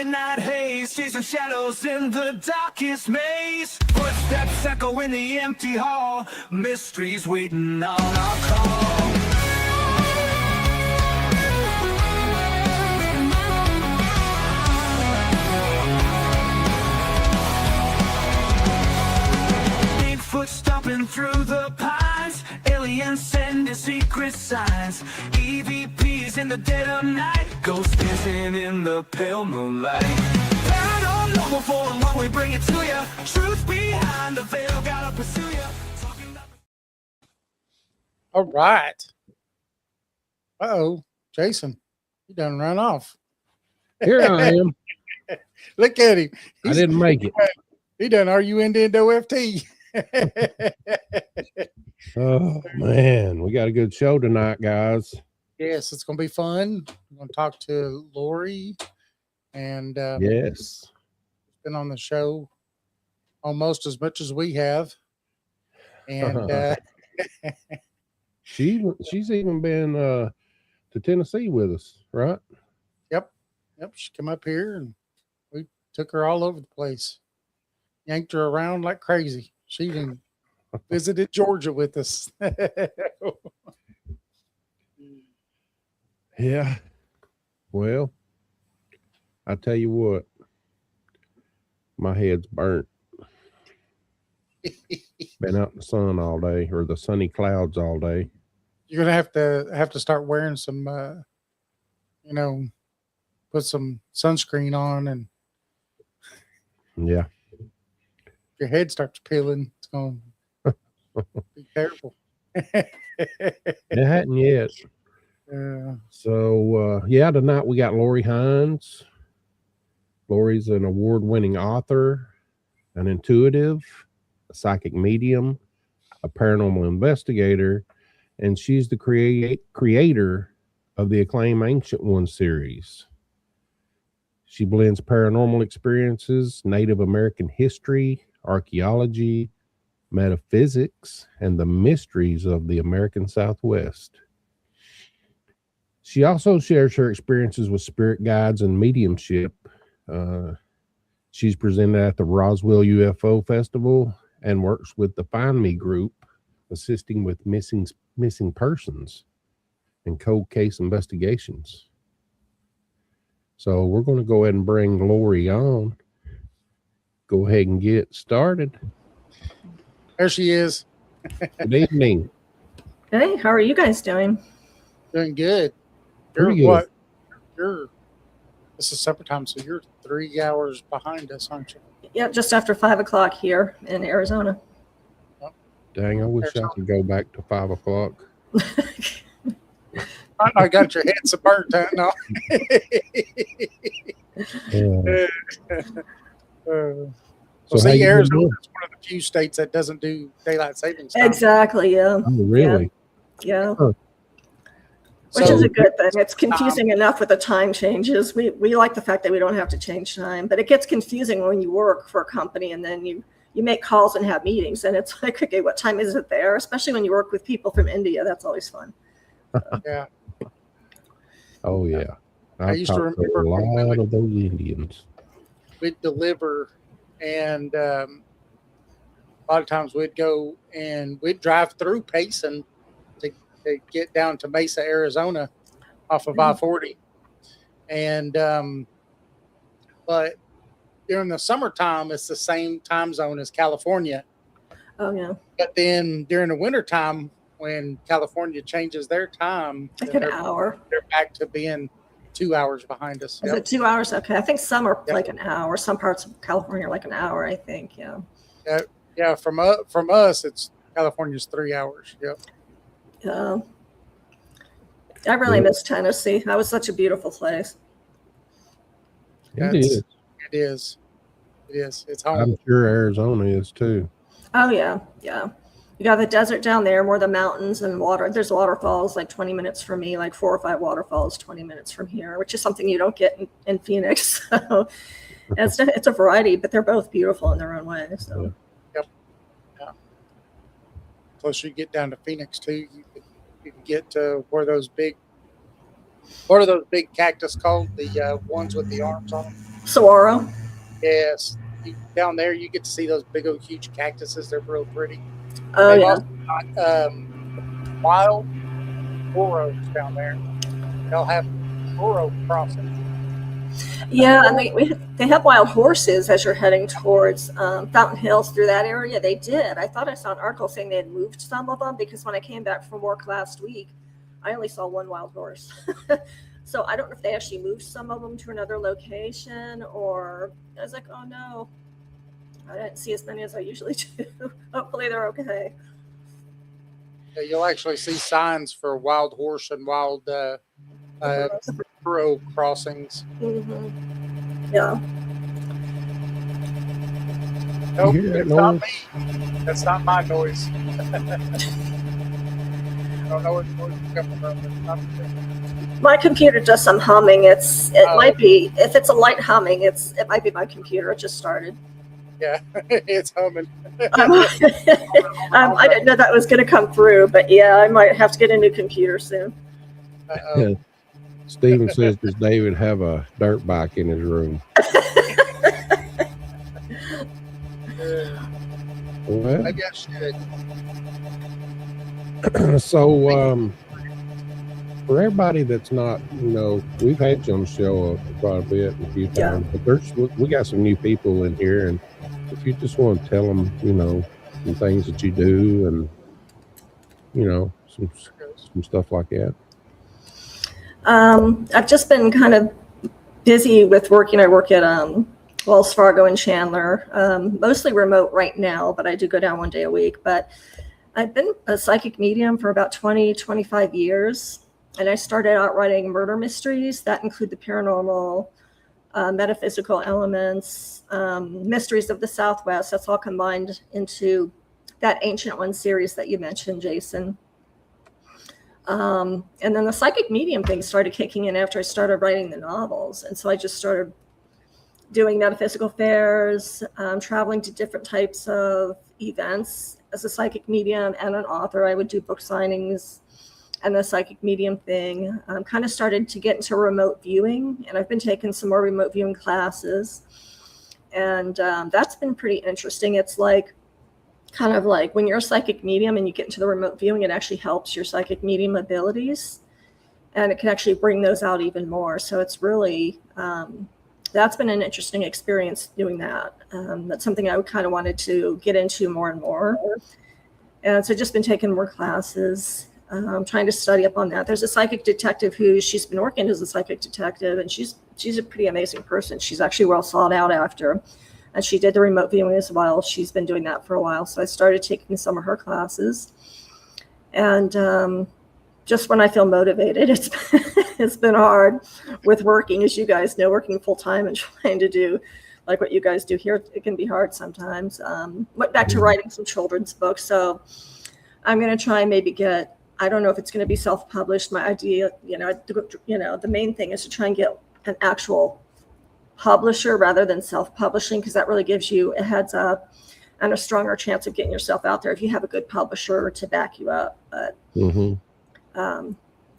midnight haze, chasing shadows in the darkest maze. Footsteps echo in the empty hall, mysteries waiting on our call. Bigfoot stomping through the pines, aliens sending secret signs. EVPs in the dead of night, ghosts dancing in the pale moonlight. Paranormal for what we bring it to you. Truth behind the veil, gotta pursue you. All right. Uh-oh, Jason, you done run off. Here I am. Look at him. I didn't make it. He done OFT. Oh man, we got a good show tonight, guys. Yes, it's gonna be fun. I'm gonna talk to Lori, and Yes, been on the show almost as much as we have, and she's even been to Tennessee with us, right? Yep. She came up here and we took her all over the place, yanked her around like crazy. She even visited Georgia with us. Yeah. Well, I tell you what, my head's burnt. Been out in the sun all day, or the sunny clouds all day. You're gonna have to start wearing some, put some sunscreen on, and Yeah. your head starts peeling. It's going to be terrible. It hadn't yet. So, tonight we got Lori Hines. Lori's an award-winning author, an intuitive, a psychic medium, a paranormal investigator, and she's the creator of the acclaimed Ancient One series. She blends paranormal experiences, Native American history, archaeology, metaphysics, and the mysteries of the American Southwest. She also shares her experiences with spirit guides and mediumship. She's presented at the Roswell UFO Festival and works with the Find Me group, assisting with missing persons and cold case investigations. So we're going to go ahead and bring Lori on. Go ahead and get started. There she is. Good evening. Hey, how are you guys doing? Doing good. Pretty good. What? This is supper time, so you're 3 hours behind us, aren't you? Yeah, just after 5 o'clock here in Arizona. Dang, I wish I could go back to 5 o'clock. I got your head so burnt out now. So see, Arizona is one of the few states that doesn't do daylight savings time. Exactly, yeah. Oh, really? Yeah. Huh. Which is a good thing. It's confusing enough with the time changes. We like the fact that we don't have to change time, but it gets confusing when you work for a company and then you make calls and have meetings, and it's like, okay, what time is it there? Especially when you work with people from India. That's always fun. Yeah. Oh, yeah. I used to remember a lot of those Indians. We'd deliver, and a lot of times we'd go and we'd drive through Payson to get down to Mesa, Arizona off of I-40. And but during the summertime, it's the same time zone as California. Oh, yeah. But then during the wintertime, when California changes their time, Like an hour. They're back to being 2 hours behind us. Is it 2 hours? Okay. I think some are like an hour. Some parts of California are like an hour, I think. Yeah. Yeah. From us, it's California's 3 hours. Yep. Yeah. I really miss Tennessee. That was such a beautiful place. It is. It's home. I'm sure Arizona is too. Oh, yeah. Yeah. You got the desert down there, more the mountains and water. There's waterfalls like 20 minutes from me, like 4 or 5 waterfalls 20 minutes from here, which is something you don't get in Phoenix. So it's a variety, but they're both beautiful in their own way. So. Yep. Yeah. Plus, you get down to Phoenix too. You can get to where those big. What are those big cactus called? The ones with the arms on them. Saguaro. Yes, down there you get to see those big old huge cactuses. They're real pretty. Oh, They've yeah. also got wild burros down there. They'll have burro crossings. Yeah, and they have wild horses as you're heading towards Fountain Hills through that area. They did. I thought I saw an article saying they had moved some of them, because when I came back from work last week, I only saw one wild horse. So I don't know if they actually moved some of them to another location, or I was like, oh no, I didn't see as many as I usually do. Hopefully they're okay. Yeah, you'll actually see signs for wild horse and wild burro crossings. Mm-hmm. Yeah. Nope, You hear that it's not noise? me. That's not my noise. I don't know where the noise is coming from. It's not me. My computer does some humming. It might be, if it's a light humming, it might be my computer. It just started. Yeah, it's humming. I didn't know that was going to come through, but yeah, I might have to get a new computer soon. Uh-oh. Steven says, does David have a dirt bike in his room? Well, Maybe I should. so for everybody that's not, we've had you on the show quite a bit, a few times, but we got some new people in here, and if you just want to tell them, some things that you do, and some stuff like that. I've just been kind of busy with working. I work at Wells Fargo in Chandler, mostly remote right now, but I do go down one day a week. But I've been a psychic medium for about 25 years. And I started out writing murder mysteries that include the paranormal, metaphysical elements, mysteries of the Southwest. That's all combined into that Ancient One series that you mentioned, Jason. And then the psychic medium thing started kicking in after I started writing the novels. And so I just started doing metaphysical fairs, traveling to different types of events as a psychic medium and an author. I would do book signings and the psychic medium thing. Kind of started to get into remote viewing, and I've been taking some more remote viewing classes. And that's been pretty interesting. It's kind of like when you're a psychic medium and you get into the remote viewing, it actually helps your psychic medium abilities, and it can actually bring those out even more. So it's really, that's been an interesting experience doing that. That's something I kind of wanted to get into more and more. And so just been taking more classes, trying to study up on that. There's a psychic detective she's been working as a psychic detective, and she's a pretty amazing person. She's actually well sought out after. And she did the remote viewing as well. She's been doing that for a while. So I started taking some of her classes. And just when I feel motivated, it's been hard with working, as you guys know, working full time and trying to do like what you guys do here. It can be hard sometimes. Went back to writing some children's books. So I'm going to try and maybe I don't know if it's going to be self-published. My idea, the main thing is to try and get an actual publisher rather than self-publishing, because that really gives you a heads up and a stronger chance of getting yourself out there if you have a good publisher to back you up. But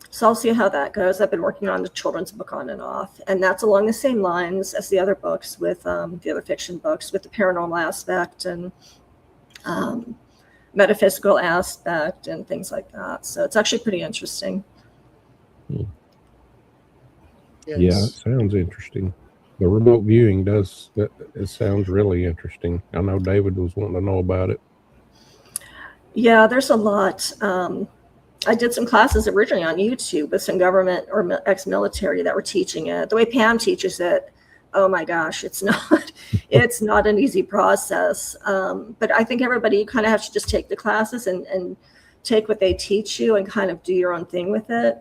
so I'll see how that goes. I've been working on the children's book on and off, and that's along the same lines as the other books, with the other fiction books, with the paranormal aspect and metaphysical aspect and things like that. So it's actually pretty interesting. Yes. Yeah, it sounds interesting. The remote viewing it sounds really interesting. I know David was wanting to know about it. Yeah, there's a lot. I did some classes originally on YouTube with some government or ex-military that were teaching it. The way Pam teaches it, oh my gosh, it's not an easy process. But I think everybody, you kind of have to just take the classes and take what they teach you and kind of do your own thing with it.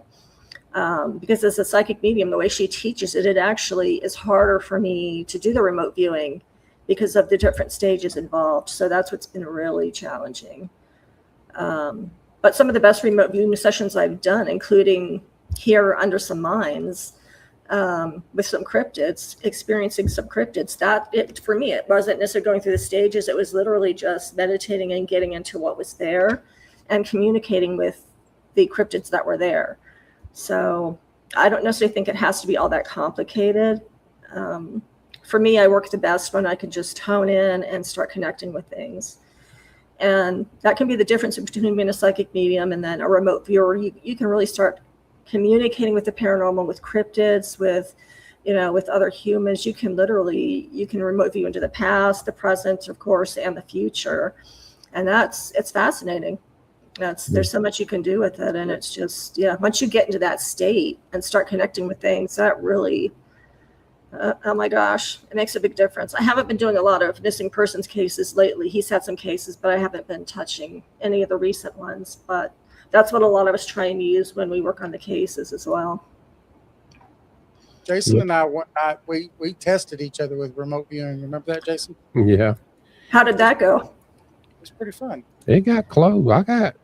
Because as a psychic medium, the way she teaches it, it actually is harder for me to do the remote viewing because of the different stages involved. So that's what's been really challenging. But some of the best remote viewing sessions I've done, including here under some mines, with some cryptids, experiencing some cryptids, for me, it wasn't necessarily going through the stages. It was literally just meditating and getting into what was there and communicating with the cryptids that were there. So I don't necessarily think it has to be all that complicated for me, I work the best when I can just hone in and start connecting with things. And that can be the difference between being a psychic medium and then a remote viewer. You can really start communicating with the paranormal, with cryptids, with, you know, with other humans. You can remote view into the past, the present, of course, and the future. And it's fascinating. There's so much you can do with it. And it's just, once you get into that state and start connecting with things, that really, oh my gosh, it makes a big difference. I haven't been doing a lot of missing persons cases lately. He's had some cases, but I haven't been touching any of the recent ones. But that's what a lot of us try and use when we work on the cases as well. Jason and I, we tested each other with remote viewing. Remember that, Jason? Yeah. How did that go? It was pretty fun. It got close. I got,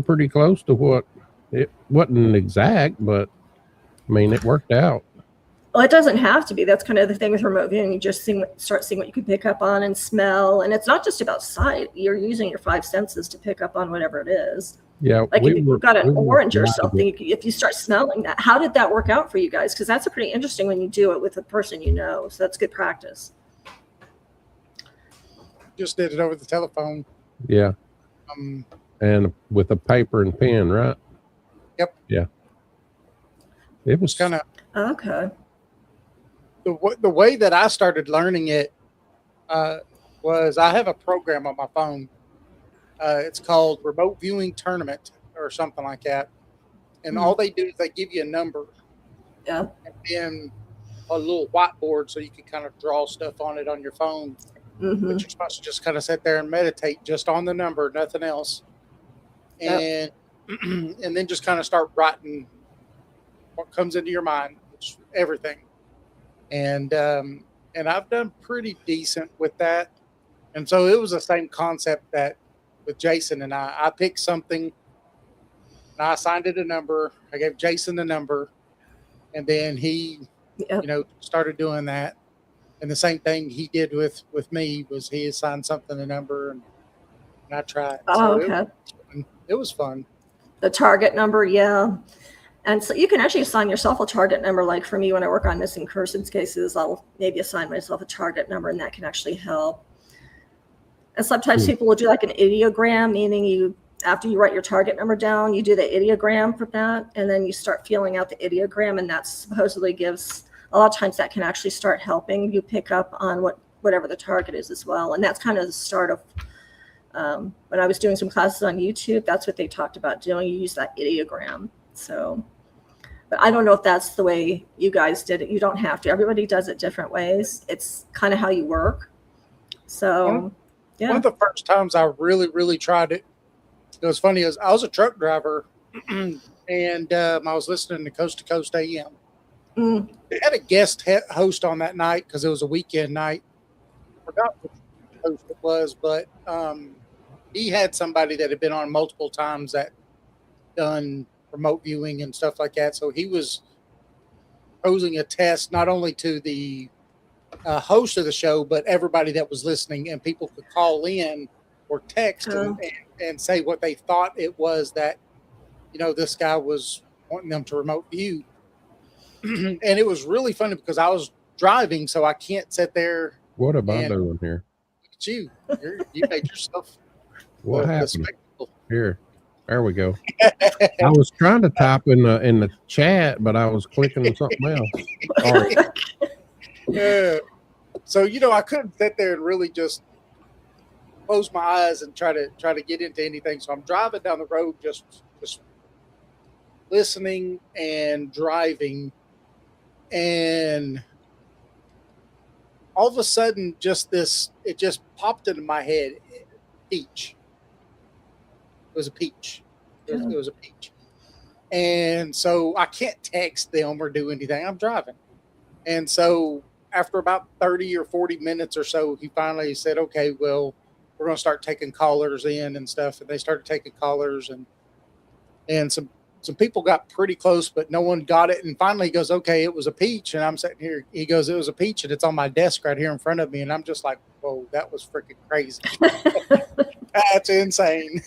pretty close to what it wasn't exact, but I mean, it worked out. Well, it doesn't have to be. That's kind of the thing with remote viewing. You just start seeing what you can pick up on and smell. And it's not just about sight. You're using your 5 senses to pick up on whatever it is. Yeah. Like if you've got an orange or something, if you start smelling that, how did that work out for you guys? Because that's pretty interesting when you do it with a person you know. So that's good practice. Just did it over the telephone. Yeah. And with a paper and pen, right? Yep. Yeah. It was kind of okay. The way that I started learning it was I have a program on my phone. It's called Remote Viewing Tournament or something like that. And all they do is they give you a number. Yeah. And then a little whiteboard so you can kind of draw stuff on it on your phone. Mm-hmm. But you're supposed to just kind of sit there and meditate just on the number, nothing else. And and then just kind of start writing what comes into your mind, which everything. And I've done pretty decent with that. And so it was the same concept that with Jason and I picked something and I assigned it a number. I gave Jason the number and then he, started doing that. And the same thing he did with me was he assigned something a number and I tried. Oh, so okay. It was fun. The target number, yeah. And so you can actually assign yourself a target number. Like for me, when I work on missing persons cases, I'll maybe assign myself a target number and that can actually help. And sometimes people will do like an ideogram, meaning after you write your target number down, you do the ideogram for that. And then you start feeling out the ideogram. And that supposedly gives, a lot of times that can actually start helping you pick up on whatever the target is as well. And that's kind of the start of, when I was doing some classes on YouTube, that's what they talked about doing. You use that ideogram. So, but I don't know if that's the way you guys did it. You don't have to. Everybody does it different ways. It's kind of how you work. So, yeah. One of the first times I really, really tried it, it was funny. I was a truck driver and I was listening to Coast AM. They had a guest host on that night because it was a weekend night. I forgot which host it was, but he had somebody that had been on multiple times that done remote viewing and stuff like that. So he was posing a test not only to the host of the show, but everybody that was listening, and people could call in or text and say what they thought it was that, this guy was wanting them to remote view. And it was really funny because I was driving, so I can't sit there. What am I doing here? Look at you. You made yourself. What happened? Here. There we go. I was trying to type in the chat, but I was clicking on something else. Sorry. Yeah. So I couldn't sit there and really just close my eyes and try to get into anything. So I'm driving down the road, just listening and driving, and all of a sudden, it just popped into my head. Peach. It was a peach. It was a peach. And so I can't text them or do anything. I'm driving. And so after about 30 or 40 minutes or so, he finally said, okay, well, we're going to start taking callers in and stuff. And they started taking callers and some people got pretty close, but no one got it. And finally he goes, okay, it was a peach. And I'm sitting here. He goes, it was a peach and it's on my desk right here in front of me. And I'm just like, whoa, that was freaking crazy. That's insane.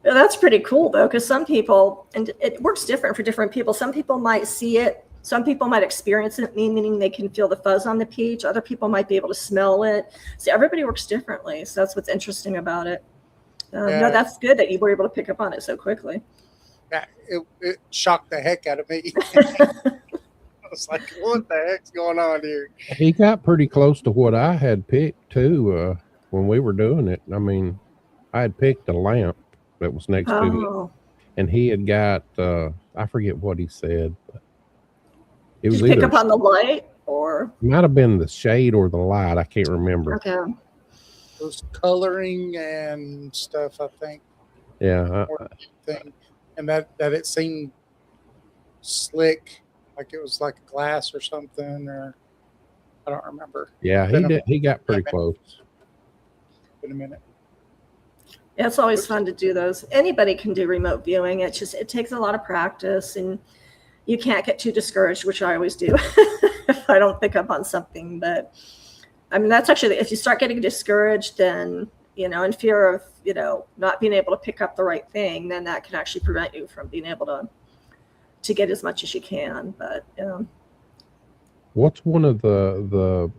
That's pretty cool though, because some people, and it works different for different people. Some people might see it Some people might experience it, meaning they can feel the fuzz on the peach. Other people might be able to smell it. So everybody works differently. So that's what's interesting about it. No, that's good that you were able to pick up on it so quickly. Yeah, it shocked the heck out of me. I was like, what the heck's going on here? He got pretty close to what I had picked too when we were doing it. I mean, I had picked a lamp that was next to it, and he had got I forget what he said. But it was Did you pick up on the light, or it might have been the shade or the light. I can't remember. Okay. It was coloring and stuff, I think. Yeah. And that it seemed slick, like it was like glass or something, or I don't remember. Yeah, he got pretty close. In a minute. Yeah, it's always fun to do those. Anybody can do remote viewing. It takes a lot of practice, and you can't get too discouraged, which I always do if I don't pick up on something. But I mean, that's actually, if you start getting discouraged, then, in fear of, not being able to pick up the right thing, then that can actually prevent you from being able to get as much as you can. But what's one of the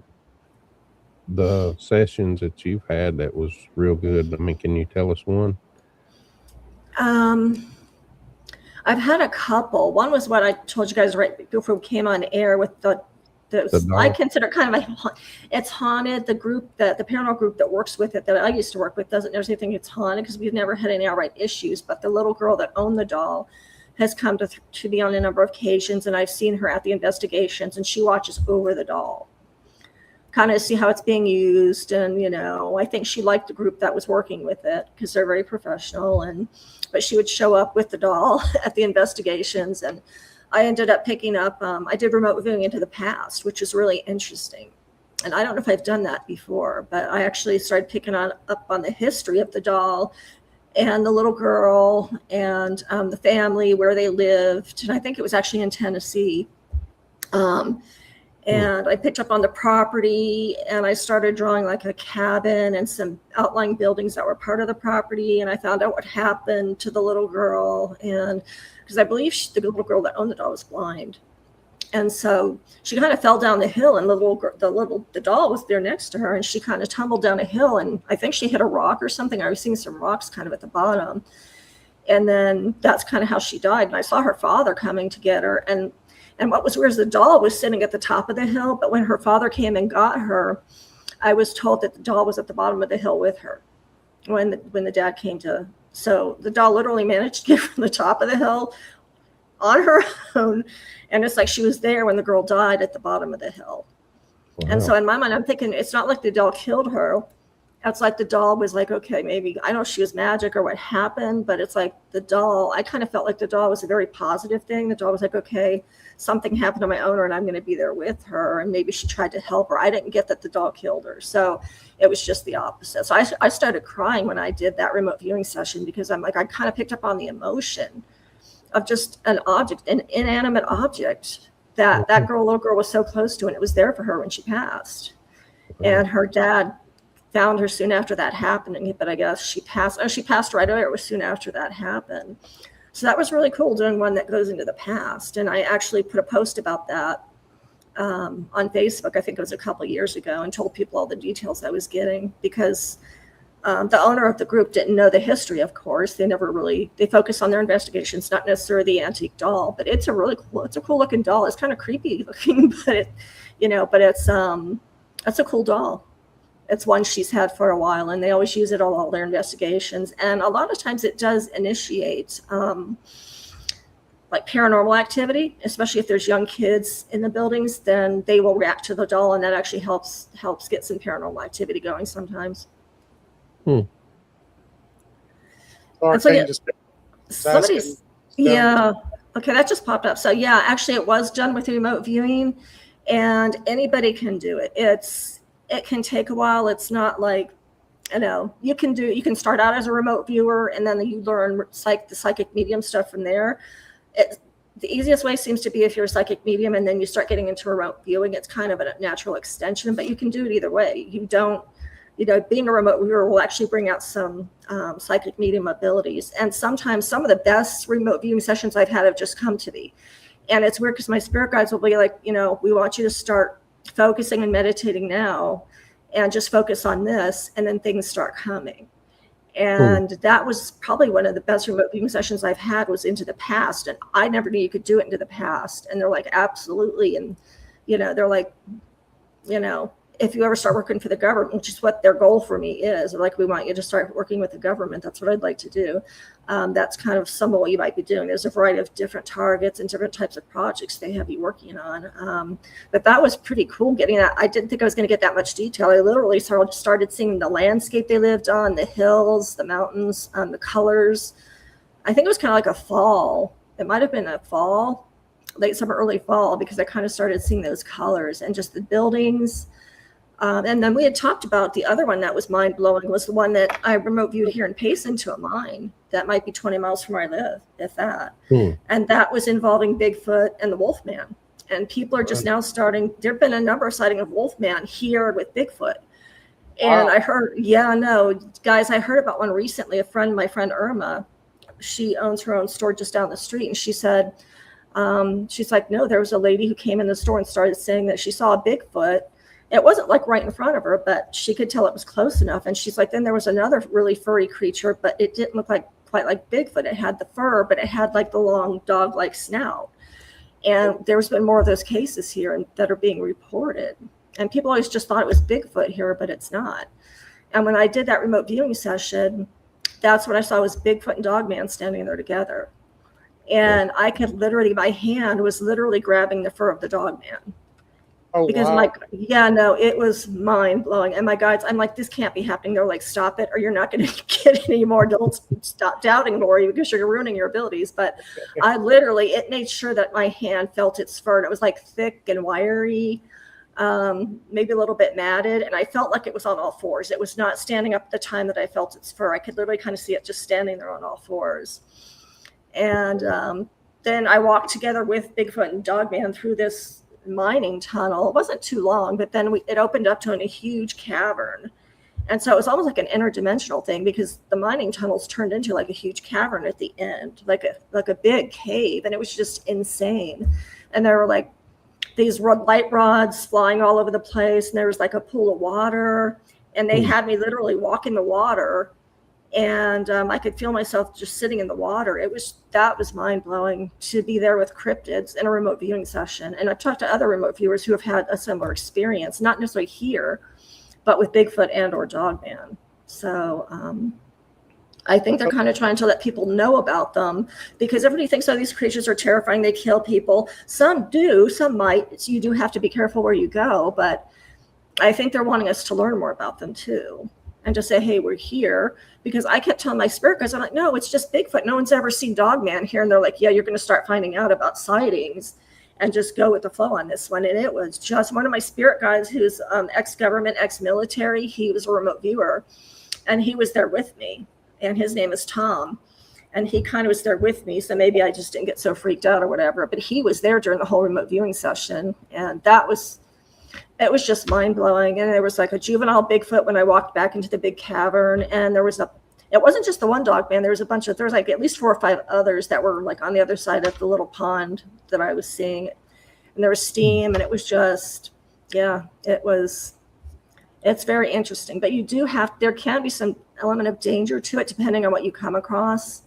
sessions that you've had that was real good? I mean, can you tell us one? I've had a couple. One was what I told you guys right before we came on air with the I consider kind of it's haunted. The group the paranormal group that works with it, that I used to work with, doesn't necessarily think it's haunted because we've never had any outright issues. But the little girl that owned the doll has come to me on a number of occasions, and I've seen her at the investigations, and she watches over the doll, kind of see how it's being used. And I think she liked the group that was working with it because they're very professional. But she would show up with the doll at the investigations, and I ended up picking up, I did remote viewing into the past, which is really interesting. And I don't know if I've done that before, but I actually started picking up on the history of the doll and the little girl and the family, where they lived. And I think it was actually in Tennessee. And I picked up on the property, and I started drawing like a cabin and some outlying buildings that were part of the property. And I found out what happened to the little girl. And because I believe the little girl that owned the doll was blind. And so she kind of fell down the hill, and the doll was there next to her, and she kind of tumbled down a hill, and I think she hit a rock or something. I was seeing some rocks kind of at the bottom. And then that's kind of how she died. And I saw her father coming to get her. And what was weird is the doll was sitting at the top of the hill, but when her father came and got her, I was told that the doll was at the bottom of the hill with her when the dad came to. So the doll literally managed to get from the top of the hill on her own, and it's like she was there when the girl died at the bottom of the hill. Wow. And so in my mind, I'm thinking it's not like the doll killed her. It's like the doll was like, okay, maybe, I don't know if she was magic or what happened, but it's like the doll, I kind of felt like the doll was a very positive thing. The doll was like, okay, something happened to my owner and I'm going to be there with her. And maybe she tried to help her. I didn't get that the doll killed her. So it was just the opposite. So I started crying when I did that remote viewing session, because I'm like, I kind of picked up on the emotion of just an object, an inanimate object that little girl was so close to, and it was there for her when she passed. And her dad found her soon after that happening, but I guess she passed right away. It was soon after that happened. So that was really cool, doing one that goes into the past. And I actually put a post about that on Facebook, I think it was a couple of years ago, and told people all the details I was getting, because the owner of the group didn't know the history, of course. They focus on their investigations, not necessarily the antique doll, but it's a cool looking doll. It's kind of creepy looking, but it's a cool doll. It's one she's had for a while, and they always use it on all their investigations. And a lot of times it does initiate like paranormal activity, especially if there's young kids in the buildings, then they will react to the doll, and that actually helps get some paranormal activity going sometimes. Hmm. Somebody's, yeah. Okay, that just popped up. So yeah, actually it was done with remote viewing, and anybody can do it. It can take a while. It's not like, you can start out as a remote viewer, and then you learn the psychic medium stuff from there. The easiest way seems to be if you're a psychic medium and then you start getting into remote viewing. It's kind of a natural extension, but you can do it either way. Being a remote viewer will actually bring out some psychic medium abilities. And sometimes some of the best remote viewing sessions I've had have just come to me. And it's weird because my spirit guides will be like, we want you to start focusing and meditating now and just focus on this. And then things start coming. And that was probably one of the best remote viewing sessions I've had, was into the past. And I never knew you could do it into the past. And they're like, absolutely. And, they're like, if you ever start working for the government, which is what their goal for me is, like, we want you to start working with the government. That's what I'd like to do. That's kind of some of what you might be doing. There's a variety of different targets and different types of projects they have you working on. But that was pretty cool getting that. I didn't think I was going to get that much detail. I literally started seeing the landscape they lived on, the hills, the mountains, the colors. I think it was kind of like a fall. It might have been a fall, late summer, early fall, because I kind of started seeing those colors and just the buildings. And then we had talked about the other one that was mind blowing, was the one that I remote viewed here in Payson to a mine that might be 20 miles from where I live, if that. And that was involving Bigfoot and the Wolfman. And people are just now starting. There've been a number of sightings of Wolfman here with Bigfoot. And I heard, guys, I heard about one recently. My friend Irma, she owns her own store just down the street, and she said, she's like, no, there was a lady who came in the store and started saying that she saw a Bigfoot. It wasn't like right in front of her, but she could tell it was close enough. And she's like, then there was another really furry creature, but it didn't look quite like Bigfoot. It had the fur, but it had like the long dog-like snout. And there's been more of those cases here that are being reported. And people always just thought it was Bigfoot here, but it's not. And when I did that remote viewing session, that's what I saw, was Bigfoot and Dogman standing there together. And I could literally, my hand was literally grabbing the fur of the Dogman. Because I'm like, it was mind blowing. And my guides, I'm like, this can't be happening. They're like, stop it, or you're not going to get any more. Don't stop doubting, Lori, because you're ruining your abilities. But I literally, it made sure that my hand felt its fur. And it was like thick and wiry, maybe a little bit matted. And I felt like it was on all fours. It was not standing up at the time that I felt its fur. I could literally kind of see it just standing there on all fours. And then I walked together with Bigfoot and Dogman through this mining tunnel. It wasn't too long, but then it opened up to a huge cavern. And so it was almost like an interdimensional thing, because the mining tunnels turned into like a huge cavern at the end, like a big cave. And it was just insane. And there were like these light rods flying all over the place. And there was like a pool of water, and they had me literally walk in the water. And I could feel myself just sitting in the water. That was mind blowing, to be there with cryptids in a remote viewing session. And I've talked to other remote viewers who have had a similar experience, not necessarily here, but with Bigfoot and or Dogman. So I think they're kind of trying to let people know about them, because everybody thinks, oh, these creatures are terrifying, they kill people. Some do, some might. So you do have to be careful where you go. But I think they're wanting us to learn more about them too. And just say, hey, we're here. Because I kept telling my spirit guys, I'm like, no, it's just Bigfoot. No one's ever seen Dogman here. And they're like, yeah, you're going to start finding out about sightings, and just go with the flow on this one. And it was just one of my spirit guides, who's ex-government, ex-military. He was a remote viewer, and he was there with me. And his name is Tom. And he kind of was there with me. So maybe I just didn't get so freaked out or whatever. But he was there during the whole remote viewing session. And it was just mind blowing. And there was like a juvenile Bigfoot when I walked back into the big cavern. And it wasn't just the one Dogman. There was like at least 4 or 5 others that were like on the other side of the little pond that I was seeing. And there was steam, and it was just, it's very interesting. But there can be some element of danger to it, depending on what you come across.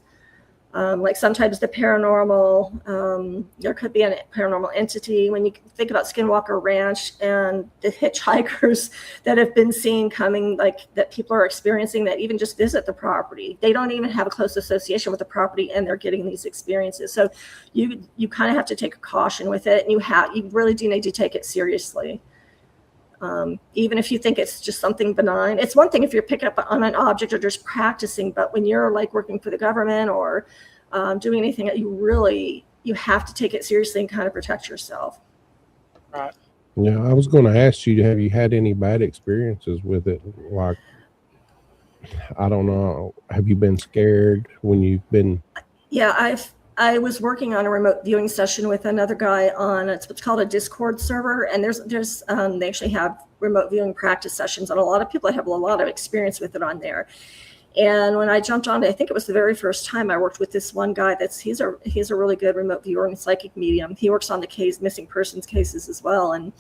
Like sometimes the paranormal, there could be a paranormal entity. When you think about Skinwalker Ranch and the hitchhikers that have been seen coming, like that people are experiencing, that even just visit the property, they don't even have a close association with the property, and they're getting these experiences. So you kind of have to take a caution with it, and you really do need to take it seriously. Even if you think it's just something benign. It's one thing if you're picking up on an object or just practicing, but when you're like working for the government or doing anything, you have to take it seriously and kind of protect yourself. Right. Yeah, I was going to ask you, have you had any bad experiences with it? Like, I don't know, have you been scared when you've been? Yeah, I was working on a remote viewing session with another guy on it's what's called a Discord server, and there's they actually have remote viewing practice sessions, and a lot of people have a lot of experience with it on there. And when I jumped on it, I think it was the very first time I worked with this one guy. He's a really good remote viewer and psychic medium. He works on the missing persons cases as well. And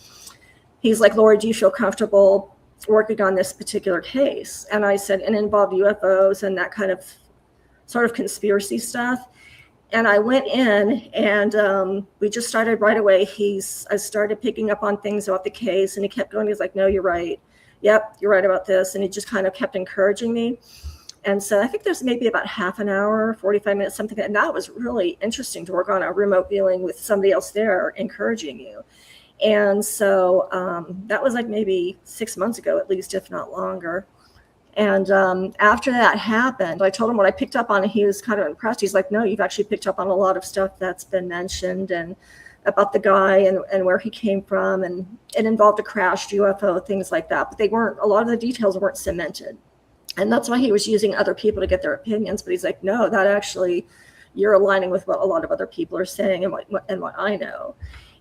he's like, Lori, do you feel comfortable working on this particular case? And I said, and it involved UFOs and that kind of sort of conspiracy stuff. And I went in and we just started right away. I started picking up on things about the case, and he kept going. He's like, no, you're right. Yep, you're right about this. And he just kind of kept encouraging me. And so I think there's maybe about half an hour, 45 minutes, something like that. And that was really interesting to work on a remote viewing with somebody else there encouraging you. And so that was like maybe 6 months ago, at least, if not longer. And after that happened, I told him what I picked up on, and he was kind of impressed. He's like, no, you've actually picked up on a lot of stuff that's been mentioned and about the guy and where he came from. And it involved a crashed UFO, things like that. But a lot of the details weren't cemented. And that's why he was using other people to get their opinions. But he's like, no, that actually, you're aligning with what a lot of other people are saying and what I know.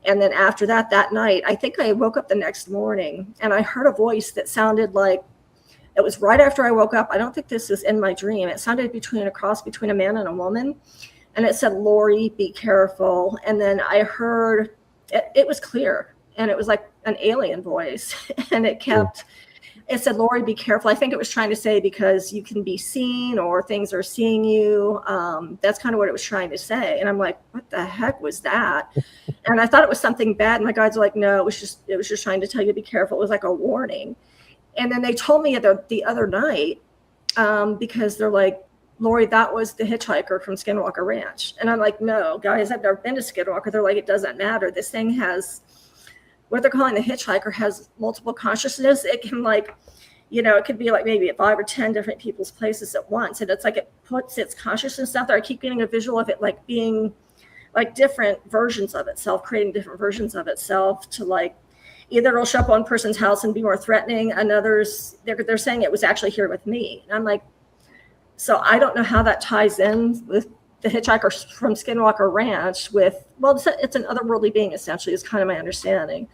And then after that night, I think I woke up the next morning and I heard a voice that sounded like, it was right after I woke up. I don't think this was in my dream. It sounded a cross between a man and a woman. And it said, Lori, be careful. And then I heard, it was clear. And it was like an alien voice. And it said, Lori, be careful. I think it was trying to say because you can be seen or things are seeing you. That's kind of what it was trying to say. And I'm like, what the heck was that? And I thought it was something bad. And my guides were like, no, it was just trying to tell you to be careful. It was like a warning. And then they told me the other night, because they're like, Lori, that was the hitchhiker from Skinwalker Ranch. And I'm like, no, guys, I've never been to Skinwalker. They're like, it doesn't matter. This thing has, what they're calling the hitchhiker has multiple consciousness. It can it could be like maybe at 5 or 10 different people's places at once. And it's like it puts its consciousness out there. I keep getting a visual of it like being like different versions of itself, creating different versions of itself to like, either it'll show up on one person's house and be more threatening, and others, they're saying it was actually here with me. And I'm like, so I don't know how that ties in with the hitchhiker from Skinwalker Ranch it's an otherworldly being, essentially, is kind of my understanding.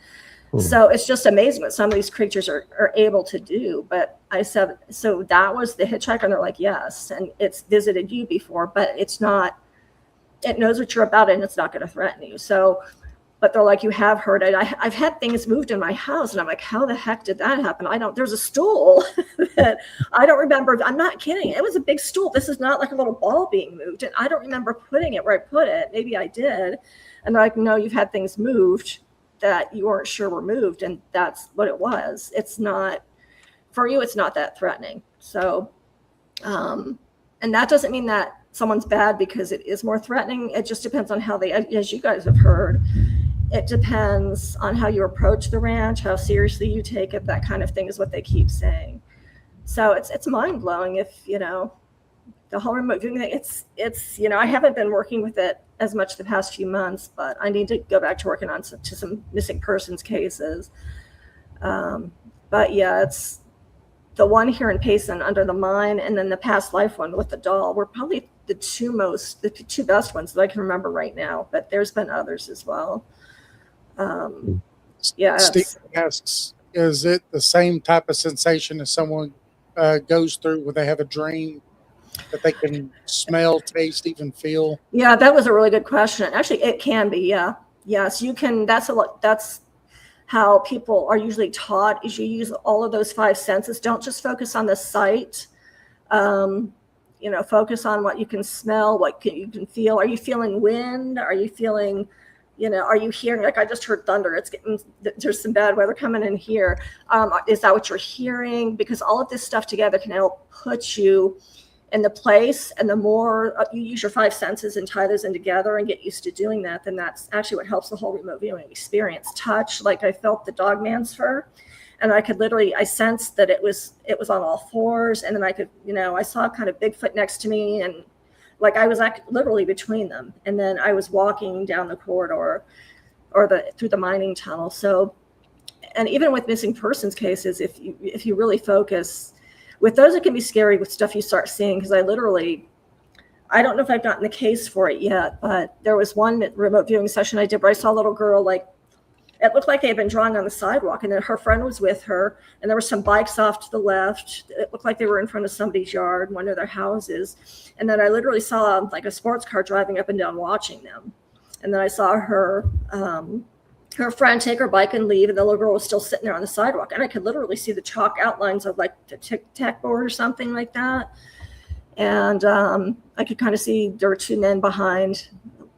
So it's just amazing what some of these creatures are able to do. But I said, so that was the hitchhiker? And they're like, yes. And it's visited you before, but it's not, it knows what you're about and it's not going to threaten you. So, but they're like, you have heard it. I've had things moved in my house, and I'm like, how the heck did that happen? There's a stool that I don't remember. I'm not kidding. It was a big stool. This is not like a little ball being moved. And I don't remember putting it where I put it. Maybe I did. And they're like, no, you've had things moved that you weren't sure were moved. And that's what it was. It's not, for you, it's not that threatening. So, and that doesn't mean that someone's bad because it is more threatening. It just depends on how as you guys have heard, it depends on how you approach the ranch, how seriously you take it. That kind of thing is what they keep saying. So it's mind blowing. If the whole remote viewing thing, it's I haven't been working with it as much the past few months, but I need to go back to working on some missing persons cases. But yeah, it's the one here in Payson under the mine, and then the past life one with the doll were probably the two best ones that I can remember right now. But there's been others as well. Steve asks, is it the same type of sensation as someone goes through when they have a dream that they can smell, taste, even feel? Yeah, that was a really good question. Actually, it can be. Yeah. Yes, you can. That's how people are usually taught, is you use all of those 5 senses. Don't just focus on the sight. Focus on what you can smell, what you can feel. Are you feeling wind? Are you feeling are you hearing, like I just heard thunder, there's some bad weather coming in here. Is that what you're hearing? Because all of this stuff together can help put you in the place. And the more you use your 5 senses and tie those in together and get used to doing that, then that's actually what helps the whole remote viewing experience. Touch, like I felt the dog man's fur, and I sensed that it was on all 4s. And then I could, I saw kind of Bigfoot next to me, and like I was literally between them. And then I was walking down the corridor or through the mining tunnel. So, and even with missing persons cases, if you really focus with those, it can be scary with stuff you start seeing. Because I don't know if I've gotten the case for it yet, but there was one remote viewing session I did where I saw a little girl like it looked like they had been drawing on the sidewalk, and then her friend was with her, and there were some bikes off to the left. It looked like they were in front of somebody's yard, one of their houses. And then I literally saw like a sports car driving up and down watching them. And then I saw her friend take her bike and leave, and the little girl was still sitting there on the sidewalk. And I could literally see the chalk outlines of like the tic-tac board or something like that. And I could kind of see there were two men behind.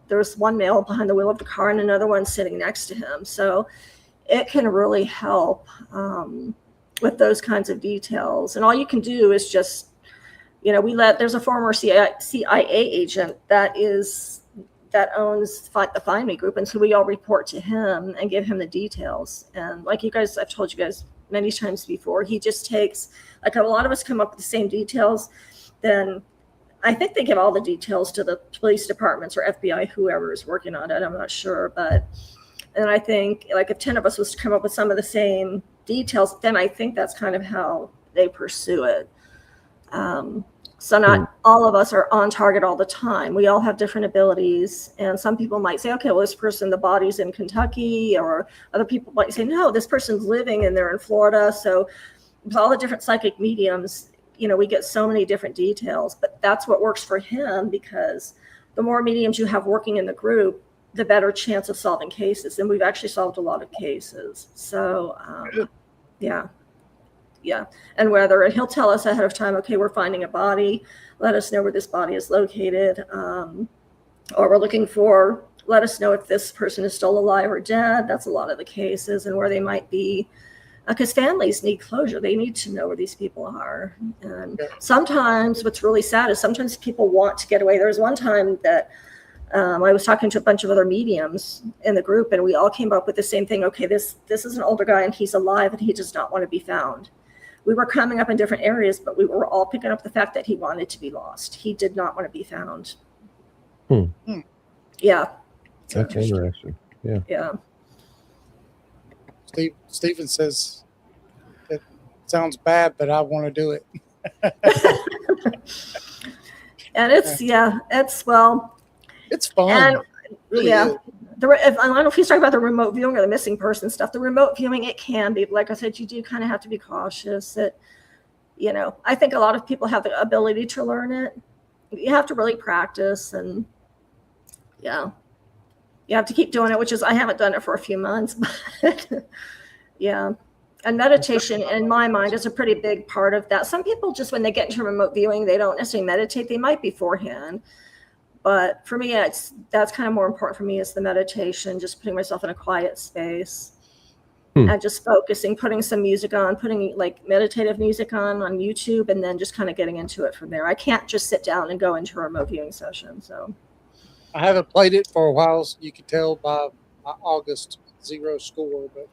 There was one male behind the wheel of the car and another one sitting next to him. So it can really help with those kinds of details. And all you can do is just, there's a former CIA agent that owns the Find Me group. And so we all report to him and give him the details. And like you guys, I've told you guys many times before, he just takes, like a lot of us come up with the same details, then I think they give all the details to the police departments or FBI, whoever is working on it. I'm not sure. And I think like if 10 of us was to come up with some of the same details, then I think that's kind of how they pursue it. So not all of us are on target all the time. We all have different abilities. And some people might say, okay, well, this person, the body's in Kentucky, or other people might say, no, this person's living and they're in Florida. So with all the different psychic mediums, we get so many different details, but that's what works for him, because the more mediums you have working in the group, the better chance of solving cases. And we've actually solved a lot of cases. So, yeah. And and he'll tell us ahead of time, okay, we're finding a body. Let us know where this body is located. Or we're looking for, let us know if this person is still alive or dead. That's a lot of the cases, and where they might be. Because families need closure. They need to know where these people are. And sometimes what's really sad is sometimes people want to get away. There was one time that I was talking to a bunch of other mediums in the group, and we all came up with the same thing. Okay, this is an older guy and he's alive and he does not want to be found. We were coming up in different areas, but we were all picking up the fact that he wanted to be lost. He did not want to be found. Yeah. That's interesting. Yeah. Yeah. Stephen says it sounds bad, but I want to do it. And it's fun. And really is. I don't know if he's talking about the remote viewing or the missing person stuff. The remote viewing, it can be, like I said, you do kind of have to be cautious. I think a lot of people have the ability to learn it. You have to really practice, and you have to keep doing it, which is, I haven't done it for a few months, but yeah. And meditation, in my mind, is a pretty big part of that. Some people just, when they get into remote viewing, they don't necessarily meditate. They might beforehand. But for me, that's kind of more important for me, is the meditation, just putting myself in a quiet space and just focusing, putting some music on, putting like meditative music on YouTube, and then just kind of getting into it from there. I can't just sit down and go into a remote viewing session. So I haven't played it for a while, so you can tell by August 0 score, but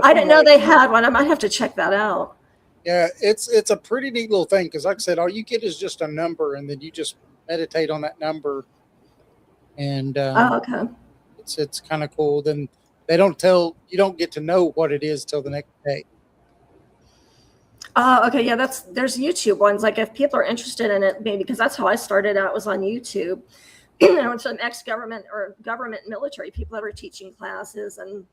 I didn't know they had one. I might have to check that out. Yeah, it's a pretty neat little thing, because like I said, all you get is just a number, and then you just meditate on that number, and okay. It's kind of cool. Then you don't get to know what it is till the next day. Okay, yeah, there's YouTube ones. Like if people are interested in it, maybe, because that's how I started out, was on YouTube. I went to some ex-government or government military people that were teaching classes, and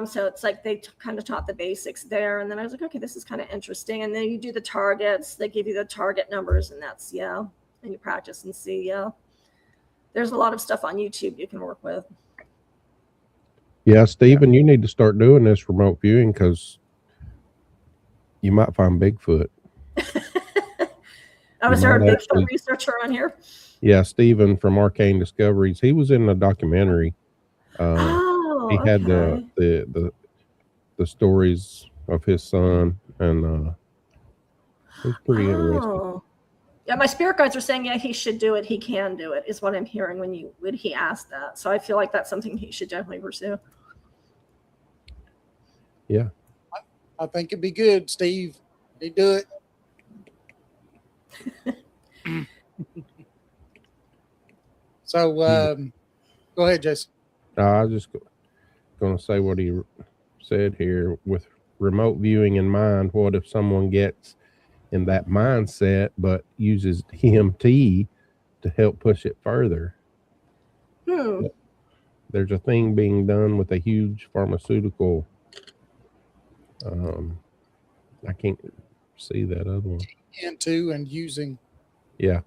so it's like they kind of taught the basics there. And then I was like, okay, this is kind of interesting. And then you do the targets. They give you the target numbers, and that's, and you practice and see, There's a lot of stuff on YouTube you can work with. Yeah, Stephen, you need to start doing this remote viewing, because you might find Bigfoot. I was there a Bigfoot researcher on here. Yeah, Stephen from Arcane Discoveries. He was in the documentary. He had the stories of his son, and it was pretty interesting. Yeah, my spirit guides are saying, he should do it. He can do it, is what I'm hearing when he asked that. So I feel like that's something he should definitely pursue. Yeah. I think it'd be good, Steve. They do it. So, go ahead, Jason. I was just going to say what he said here. With remote viewing in mind, what if someone gets in that mindset but uses DMT to help push it further? there's a thing being done with a huge pharmaceutical. I can't see that other one. Into and using. Yeah.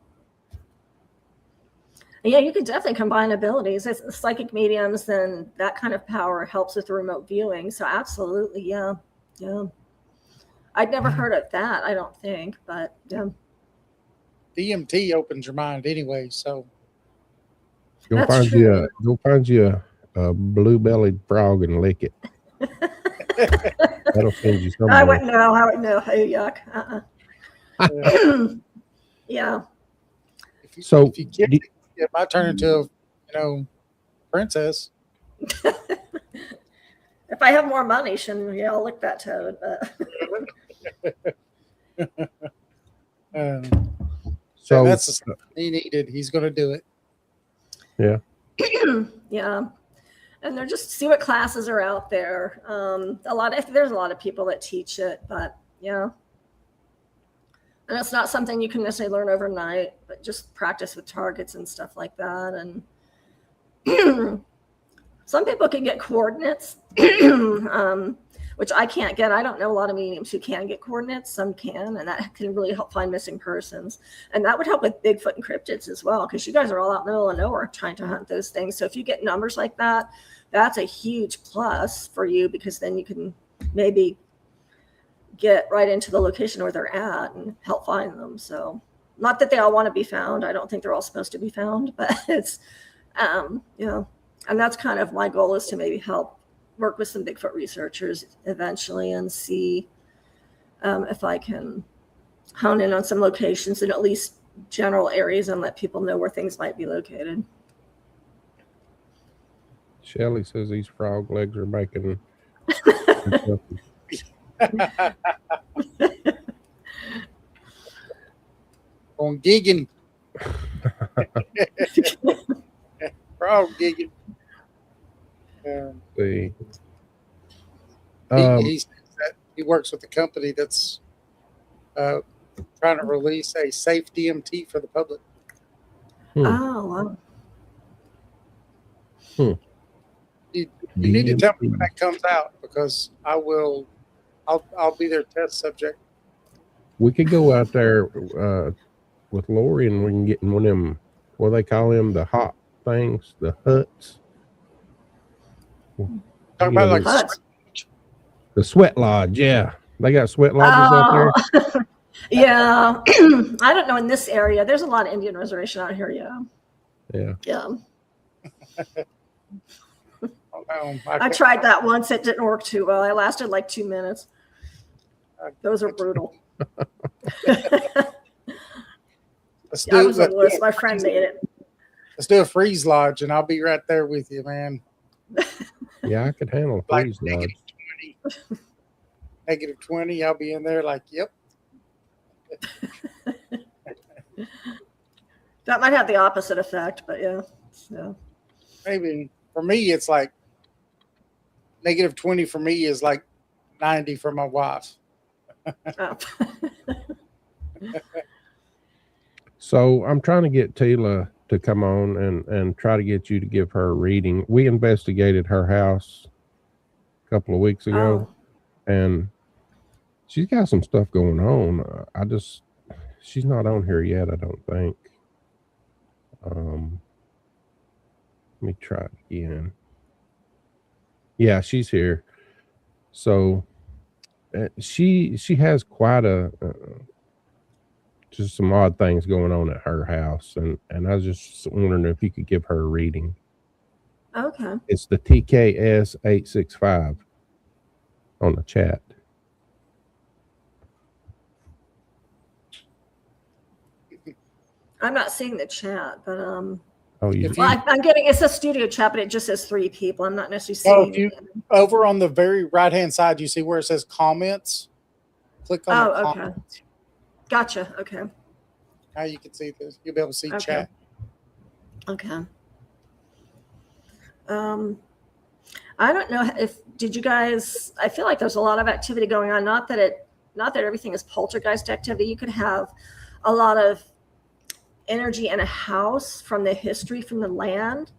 Yeah, you could definitely combine abilities. As psychic mediums, then that kind of power helps with the remote viewing. So absolutely, yeah. I'd never heard of that, I don't think, but yeah. DMT opens your mind anyway, so Go That's find true. you a blue-bellied frog and lick it. That'll send you somewhere. I wouldn't know. Hey, yuck. Yeah. if you, So, if you get it might turn into a princess. If I have more money, I'll lick that toad. But so that's the stuff he needed. He's going to do it. Yeah. Yeah. And they're just see what classes are out there. There's a lot of people that teach it, but yeah. And it's not something you can necessarily learn overnight, but just practice with targets and stuff like that. And some people can get coordinates, which I can't get. I don't know a lot of mediums who can get coordinates. Some can, and that can really help find missing persons. And that would help with Bigfoot and cryptids as well, because you guys are all out in the middle of nowhere trying to hunt those things. So if you get numbers like that, that's a huge plus for you, because then you can maybe get right into the location where they're at and help find them. So not that they all want to be found. I don't think they're all supposed to be found, but it's, and that's kind of my goal, is to maybe help work with some Bigfoot researchers eventually and see if I can hone in on some locations in at least general areas and let people know where things might be located. Shelly says these frog legs are making. On gigging. Frog gigging. See. He works with a company that's trying to release a safe DMT for the public. Oh, wow. You need to tell me when that comes out, because I'll be their test subject. We could go out there with Lori, and we can get in one of them, what they call them, the hot things, the huts. Talk about like Huts. The sweat lodge, yeah. They got sweat lodges out there. Yeah. I don't know, in this area, there's a lot of Indian reservation out here. Yeah. I tried that once. It didn't work too well. I lasted like 2 minutes. Those are brutal. I was a wuss. My friend made it. Let's do a freeze lodge, and I'll be right there with you, man. Yeah, I could handle a freeze lodge. -20, I'll be in there like, yep. That might have the opposite effect, but yeah. So. Maybe for me, it's like -20 for me is like 90 for my wife. Oh. So I'm trying to get Tila to come on and try to get you to give her a reading. We investigated her house a couple of weeks ago, and she's got some stuff going on. She's not on here yet, I don't think. Let me try it again. Yeah, she's here. So she has quite a just some odd things going on at her house, and I was just wondering if you could give her a reading. Okay. It's the TKS 865 on the chat. I'm not seeing the chat, but Oh, you? I'm getting, it's a studio chat, but it just says 3 people. I'm not necessarily seeing it. Over on the very right hand side, you see where it says comments. Click on the comments. Gotcha. Okay. Now you can see this. You'll be able to see Okay. chat. Okay. I don't know did you guys, I feel like there's a lot of activity going on. Not that everything is poltergeist activity. You could have a lot of energy in a house from the history, from the land.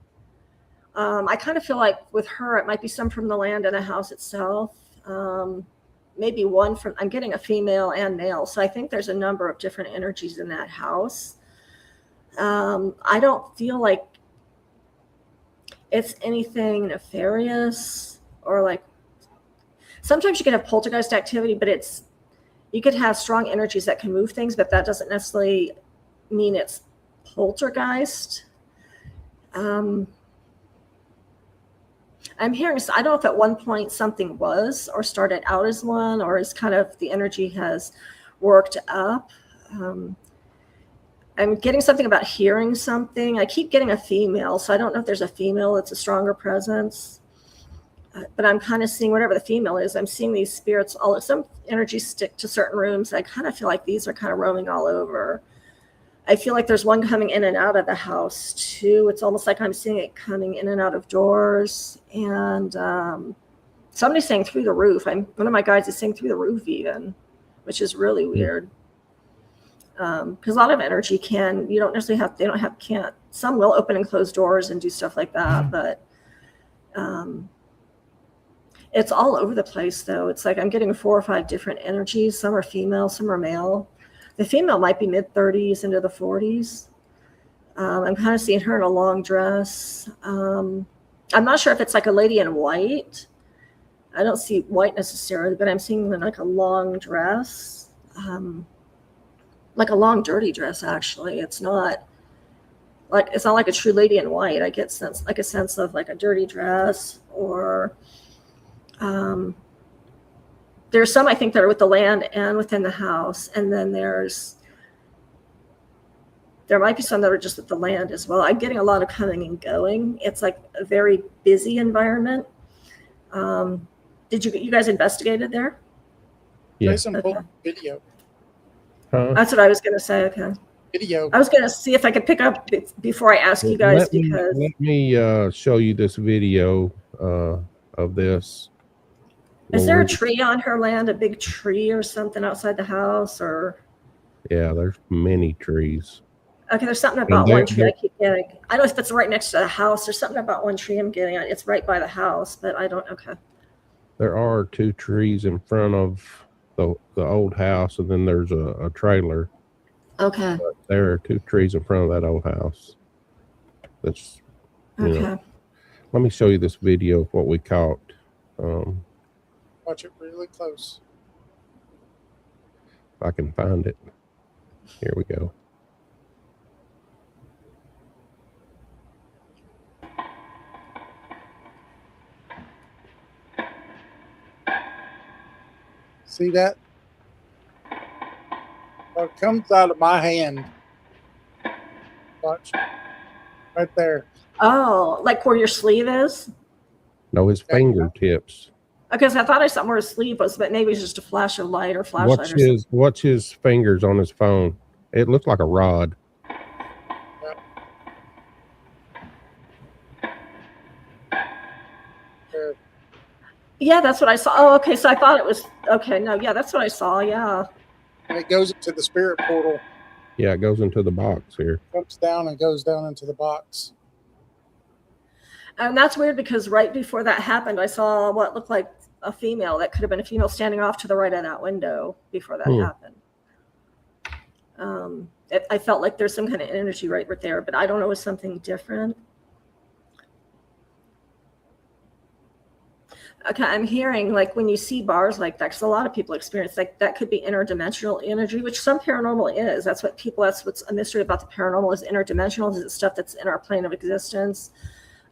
I kind of feel like with her, it might be some from the land and the house itself. Maybe one from, I'm getting a female and male. So I think there's a number of different energies in that house. I don't feel like it's anything nefarious or like, sometimes you can have poltergeist activity, but you could have strong energies that can move things, but that doesn't necessarily mean it's poltergeist. I'm hearing, I don't know if at one point something was or started out as one, or is kind of the energy has worked up. I'm getting something about hearing something. I keep getting a female, so I don't know if there's a female that's a stronger presence. But I'm kind of seeing whatever the female is. I'm seeing these spirits, some energies stick to certain rooms. I kind of feel like these are kind of roaming all over. I feel like there's one coming in and out of the house too. It's almost like I'm seeing it coming in and out of doors. And somebody's saying through the roof. One of my guides is saying through the roof even, which is really weird. Because a lot of energy you don't necessarily can't. Some will open and close doors and do stuff like that, but it's all over the place though. It's like I'm getting 4 or 5 different energies. Some are female, some are male. The female might be mid-30s into the 40s. I'm kind of seeing her in a long dress. I'm not sure if it's like a lady in white. I don't see white necessarily, but I'm seeing like a long dress. Like a long dirty dress actually. It's not like a true lady in white. I get a sense of like a dirty dress, or there's some I think that are with the land and within the house, and then there might be some that are just with the land as well. I'm getting a lot of coming and going. It's like a very busy environment. Did you guys investigated there? Yeah. Jason, pull video. That's what I was going to say. Okay. Video. I was going to see if I could pick up before I ask you guys, let me show you this video of this. Is there a tree on her land, a big tree or something outside the house, or? Yeah, there's many trees. Okay, there's something about one tree I keep getting. I don't know if it's right next to the house. There's something about one tree I'm getting. It's right by the house, but I don't. Okay. There are 2 trees in front of the old house, and then there's a trailer. Okay. But there are 2 trees in front of that old house. That's okay. Let me show you this video of what we caught. Watch it really close. If I can find it. Here we go. See that? Well, it comes out of my hand. Watch. Right there. Oh, like where your sleeve is? No, his fingertips. Okay, so I thought I saw where his sleeve was, but maybe it's just a flash of light or flashlight. Watch his fingers on his phone. It looks like a rod. Yeah, that's what I saw. Oh, okay. So I thought it was okay. No, yeah, that's what I saw. Yeah. And it goes into the spirit portal. Yeah, it goes into the box here. Comes down and goes down into the box. And that's weird because right before that happened, I saw what looked like a female. That could have been a female standing off to the right of that window before that happened. I felt like there's some kind of energy right there, but I don't know, it was something different. Okay, I'm hearing like when you see bars like that, because a lot of people experience like that could be interdimensional energy, which some paranormal is. That's what's a mystery about the paranormal is interdimensional. Is it stuff that's in our plane of existence?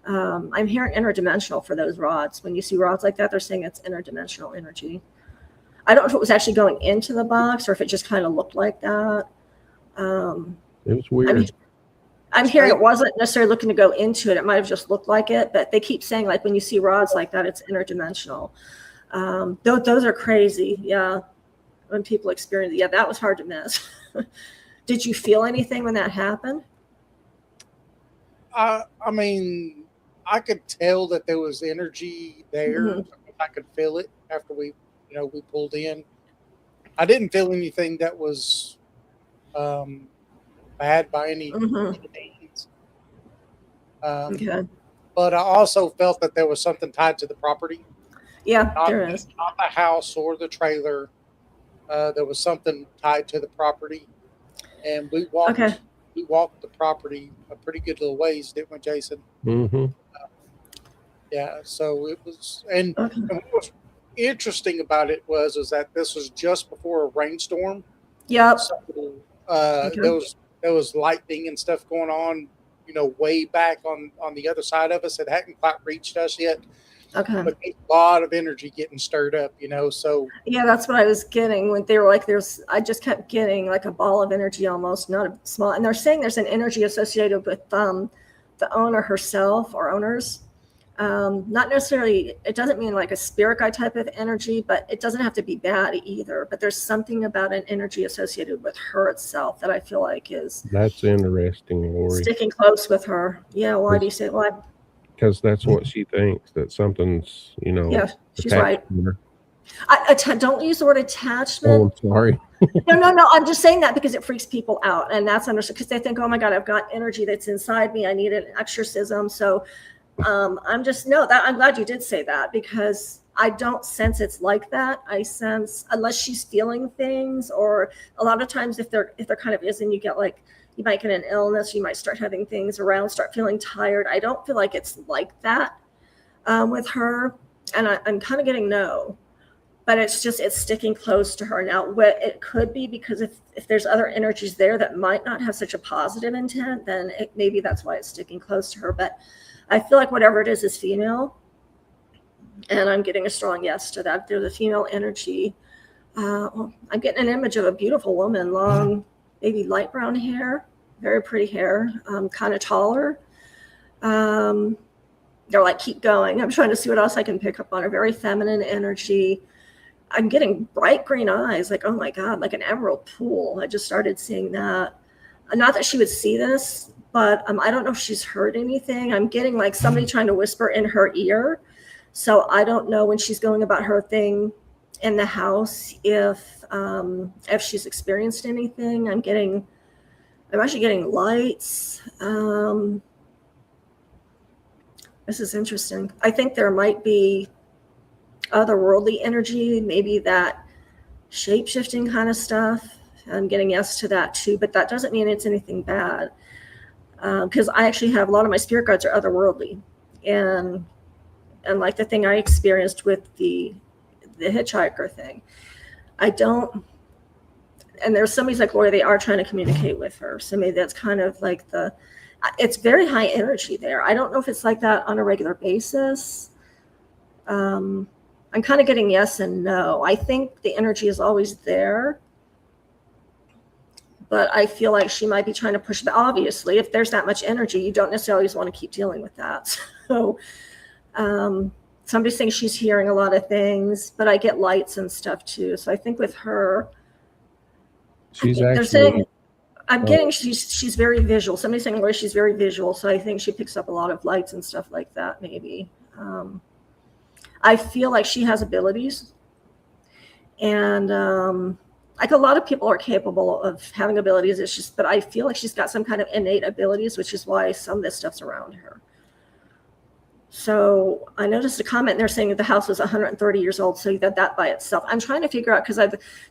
I'm hearing interdimensional for those rods. When you see rods like that, they're saying it's interdimensional energy. I don't know if it was actually going into the box or if it just kind of looked like that. It was weird. I'm hearing it wasn't necessarily looking to go into it. It might have just looked like it, but they keep saying like when you see rods like that, it's interdimensional. Those are crazy. Yeah. When people experience it. Yeah, that was hard to miss. Did you feel anything when that happened? I mean, I could tell that there was energy there. Mm-hmm. I could feel it after we pulled in. I didn't feel anything that was bad by any means. Okay. but I also felt that there was something tied to the property. Yeah, Not, there is. not the house or the trailer. There was something tied to the property, and we walked. Okay. We walked the property a pretty good little ways, didn't we, Jason? Mm-hmm. Yeah. So it was, and Okay. what was interesting about it was that this was just before a rainstorm. Yep. So Okay. there was lightning and stuff going on, way back on the other side of us. It hadn't quite reached us yet, Okay. but a lot of energy getting stirred up, So Yeah, that's what I was getting when they were like, I just kept getting like a ball of energy almost, not a small. And they're saying there's an energy associated with the owner herself or owners. Not necessarily, it doesn't mean like a spirit guide type of energy, but it doesn't have to be bad either. But there's something about an energy associated with her itself that I feel like is That's interesting, Lori. sticking close with her. Yeah, why do you say why? Because that's what she thinks, that something's, Yeah, she's attached right. to her. Don't use the word attachment. Oh, I'm sorry. No. I'm just saying that because it freaks people out, and that's understood because they think, "Oh my God, I've got energy that's inside me. I need an exorcism." So, I'm glad you did say that because I don't sense it's like that. I sense unless she's feeling things, or a lot of times if there kind of is, and you get like you might get an illness, you might start having things around, start feeling tired. I don't feel like it's like that with her, and I'm kind of getting no. But it's sticking close to her. Now, what it could be because if there's other energies there that might not have such a positive intent, then maybe that's why it's sticking close to her. But I feel like whatever it is female. And I'm getting a strong yes to that. There's a female energy. I'm getting an image of a beautiful woman, long, maybe light brown hair, very pretty hair, kind of taller. They're like, keep going. I'm trying to see what else I can pick up on. A very feminine energy. I'm getting bright green eyes, like, oh my God, like an emerald pool. I just started seeing that. Not that she would see this, but I don't know if she's heard anything. I'm getting like somebody trying to whisper in her ear. So I don't know when she's going about her thing in the house if she's experienced anything. I'm actually getting lights. This is interesting. I think there might be otherworldly energy, maybe that shape-shifting kind of stuff. I'm getting yes to that too, but that doesn't mean it's anything bad. Because I actually have a lot of my spirit guides are otherworldly, and like the thing I experienced with the hitchhiker thing, I don't. And there's somebody's like, Lori, they are trying to communicate with her, so maybe that's kind of like it's very high energy there. I don't know if it's like that on a regular basis. I'm kind of getting yes and no. I think the energy is always there, but I feel like she might be trying to push back. Obviously, if there's that much energy, you don't necessarily always want to keep dealing with that. So somebody's saying she's hearing a lot of things, but I get lights and stuff too. So I think with her, they're saying I'm getting she's very visual. Somebody's saying, Lori, she's very visual. So I think she picks up a lot of lights and stuff like that, maybe. I feel like she has abilities, and like a lot of people are capable of having abilities. It's just, but I feel like she's got some kind of innate abilities, which is why some of this stuff's around her. So I noticed a comment, and they're saying that the house was 130 years old. So that by itself, I'm trying to figure out, because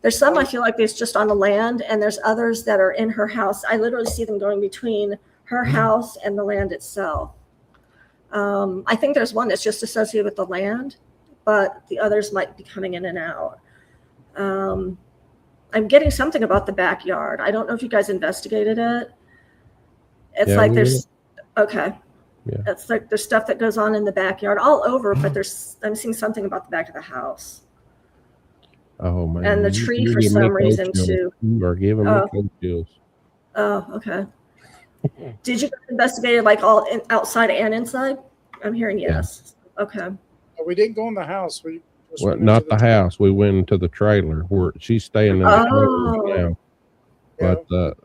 there's some I feel like it's just on the land, and there's others that are in her house. I literally see them going between her house and the land itself. I think there's one that's just associated with the land, but the others might be coming in and out. I'm getting something about the backyard. I don't know if you guys investigated it. It's like there's, okay. Yeah. It's like there's stuff that goes on in the backyard all over, but I'm seeing something about the back of the house. Oh man! And the tree for some reason too. You are giving me cold chills. Oh, okay. Did you investigate it like all outside and inside? I'm hearing yes. Yeah. Okay. We didn't go in the house. We just well, not the house. We went into the trailer where she's staying in the trailer now. Yeah. But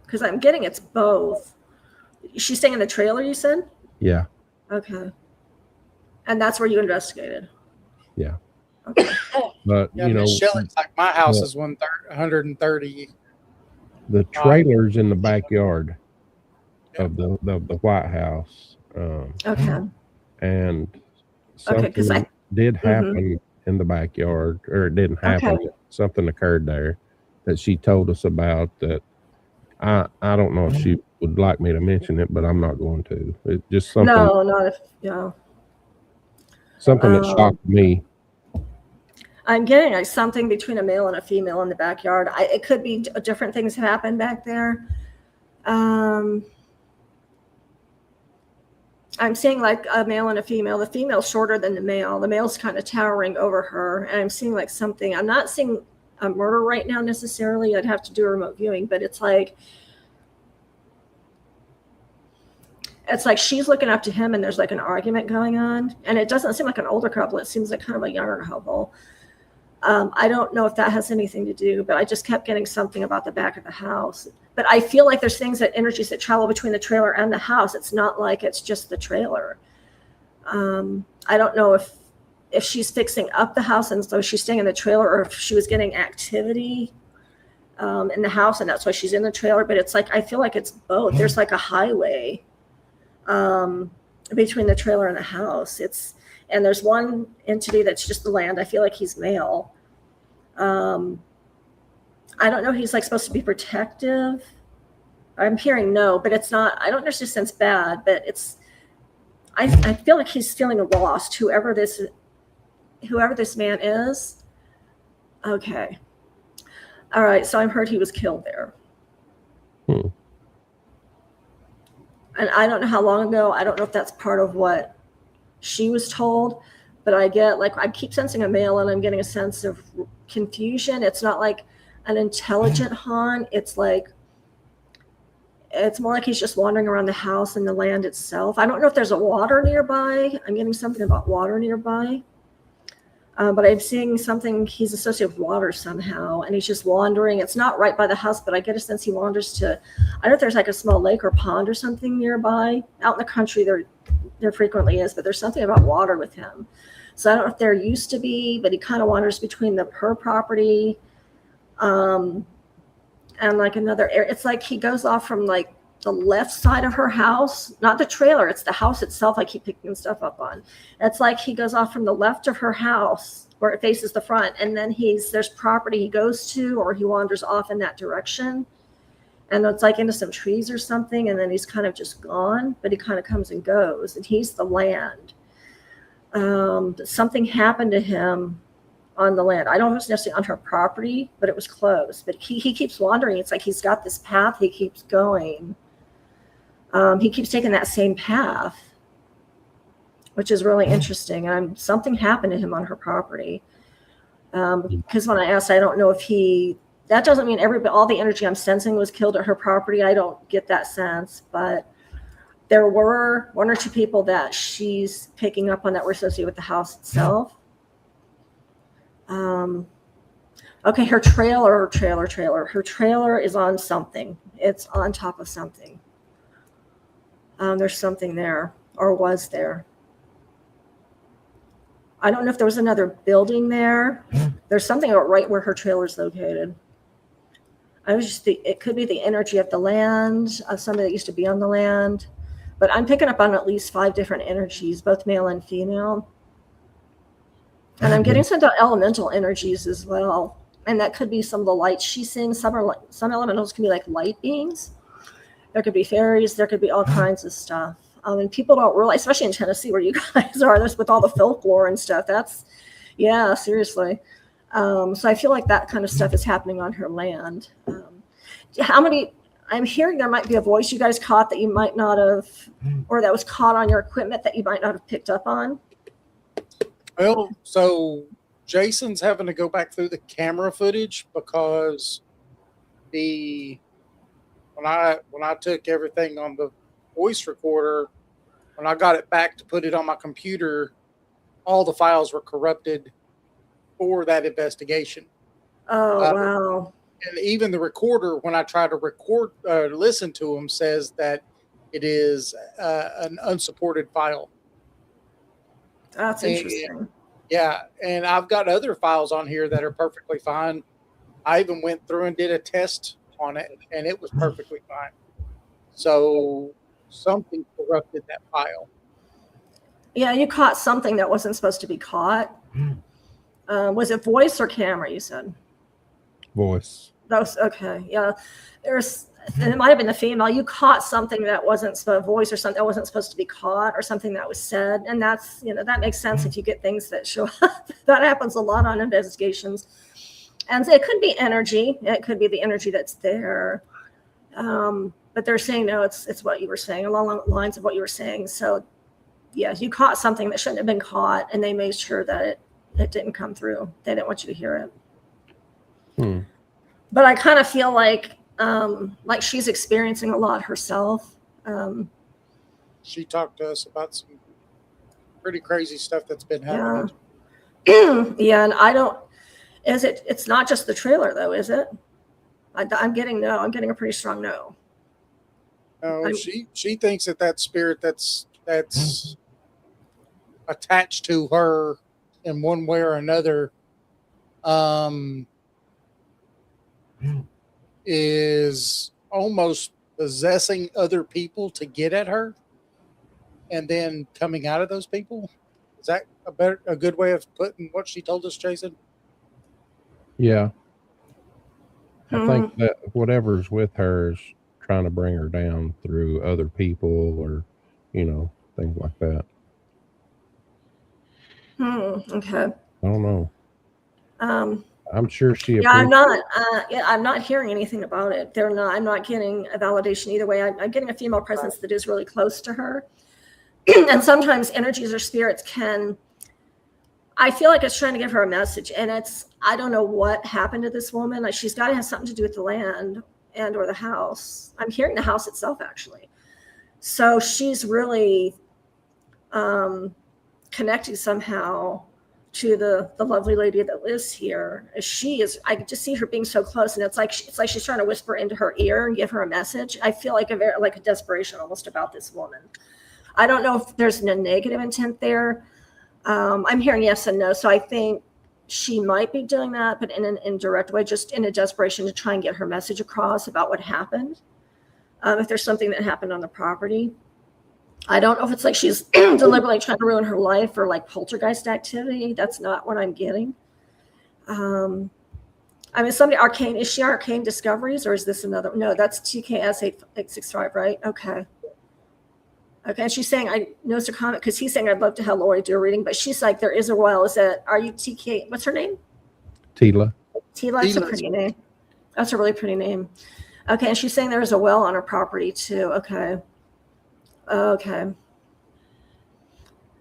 because I'm getting it's both. She's staying in the trailer, you said? Yeah. Okay. And that's where you investigated. Yeah. Okay. But yeah, Shelley's like my house is 130. The trailer's in the backyard. of the White House. Okay. And Okay, 'cause something did Mhm. happen in the backyard, or it didn't happen. Okay. Something occurred there that she told us about that I don't know if she would like me to mention it, but I'm not going to. It's just something No, not if, yeah. that shocked me. I'm getting like something between a male and a female in the backyard. It could be different things happen back there. I'm seeing like a male and a female. The female's shorter than the male. The male's kind of towering over her. And I'm seeing like something. I'm not seeing a murder right now necessarily. I'd have to do a remote viewing, but it's like she's looking up to him and there's like an argument going on. And it doesn't seem like an older couple. It seems like kind of a younger couple. I don't know if that has anything to do, but I just kept getting something about the back of the house. But I feel like there's things energies that travel between the trailer and the house. It's not like it's just the trailer. I don't know if she's fixing up the house and so she's staying in the trailer, or if she was getting activity in the house and that's why she's in the trailer. But it's like, I feel like it's both. There's like a highway between the trailer and the house. And there's one entity that's just the land. I feel like he's male. I don't know. He's like supposed to be protective. I'm hearing no, but it's not. I don't necessarily sense bad, but it's. I feel like he's feeling lost. Whoever this man is. Okay. All right. So I've heard he was killed there. And I don't know how long ago. I don't know if that's part of what she was told, but I get like, I keep sensing a male and I'm getting a sense of confusion. It's not like an intelligent Han. It's like, it's more like he's just wandering around the house and the land itself. I don't know if there's a water nearby. I'm getting something about water nearby. But I'm seeing something, he's associated with water somehow, and he's just wandering. It's not right by the house, but I get a sense he wanders to, I don't know if there's like a small lake or pond or something nearby. Out in the country, there frequently is, but there's something about water with him. So I don't know if there used to be, but he kind of wanders between her property and like another area. It's like he goes off from like the left side of her house, not the trailer, it's the house itself. I keep picking stuff up on. It's like he goes off from the left of her house where it faces the front, and then there's property he goes to, or he wanders off in that direction, and it's like into some trees or something, and then he's kind of just gone, but he kind of comes and goes, and he's the land. Something happened to him on the land. I don't know if it's necessarily on her property, but it was close. But he keeps wandering. It's like he's got this path he keeps going. He keeps taking that same path, which is really interesting. And something happened to him on her property. Because when I asked, I don't know if that doesn't mean all the energy I'm sensing was killed at her property. I don't get that sense, but there were one or two people that she's picking up on that were associated with the house itself. Okay, her trailer is on something. It's on top of something. There's something there, or was there. I don't know if there was another building there. There's something right where her trailer is located. It could be the energy of the land, of somebody that used to be on the land. But I'm picking up on at least 5 different energies, both male and female. And I'm getting some elemental energies as well. And that could be some of the lights she's seeing. Some elementals can be like light beings. There could be fairies. There could be all kinds of stuff. And people don't realize, especially in Tennessee where you guys are, with all the folklore and stuff. Yeah, seriously. So I feel like that kind of stuff is happening on her land. I'm hearing there might be a voice you guys caught that you might not have, or that was caught on your equipment that you might not have picked up on. Well, so Jason's having to go back through the camera footage because when I took everything on the voice recorder, when I got it back to put it on my computer, all the files were corrupted for that investigation. Oh, wow. And even the recorder, when I try to listen to them, says that it is an unsupported file. That's interesting. And I've got other files on here that are perfectly fine. I even went through and did a test on it, and it was perfectly fine. So something corrupted that file. Yeah, you caught something that wasn't supposed to be caught. Was it voice or camera, you said? Voice. That was okay. Yeah. It might have been the female. You caught something that wasn't voice or something that wasn't supposed to be caught or something that was said. And that's, that makes sense if you get things that show up. That happens a lot on investigations. And it could be energy. It could be the energy that's there. But they're saying, no, it's what you were saying, along the lines of what you were saying. So yes, you caught something that shouldn't have been caught, and they made sure that it didn't come through. They didn't want you to hear it. But I kind of feel like she's experiencing a lot herself. She talked to us about some pretty crazy stuff that's been happening. Yeah, and it's not just the trailer though, is it? I'm getting no. I'm getting a pretty strong no. No, she thinks that spirit that's attached to her in one way or another is almost possessing other people to get at her and then coming out of those people. Is that a good way of putting what she told us, Jason? Yeah. I think that whatever's with her is trying to bring her down through other people or, things like that. Okay. I don't know. I'm sure she. Yeah, I'm not. I'm not hearing anything about it. I'm not getting a validation either way. I'm getting a female presence that is really close to her, and sometimes energies or spirits can. I feel like it's trying to give her a message, and I don't know what happened to this woman. Like, she's got to have something to do with the land and or the house. I'm hearing the house itself, actually. So she's really connected somehow to the lovely lady that lives here. I just see her being so close, and it's like she's trying to whisper into her ear and give her a message. I feel like a desperation almost about this woman. I don't know if there's a negative intent there. I'm hearing yes and no. So I think she might be doing that, but in an indirect way, just in a desperation to try and get her message across about what happened. If there's something that happened on the property. I don't know if it's like she's deliberately trying to ruin her life or like poltergeist activity. That's not what I'm getting. Somebody arcane, is she Arcane Discoveries or is this another? No, that's TKS 865, right? Okay. And she's saying, I noticed a comment because he's saying, I'd love to have Lori do a reading, but she's like, there is a well. Are you TK? What's her name? Tila. That's a pretty name. That's a really pretty name. Okay. And she's saying there is a well on her property too. Okay.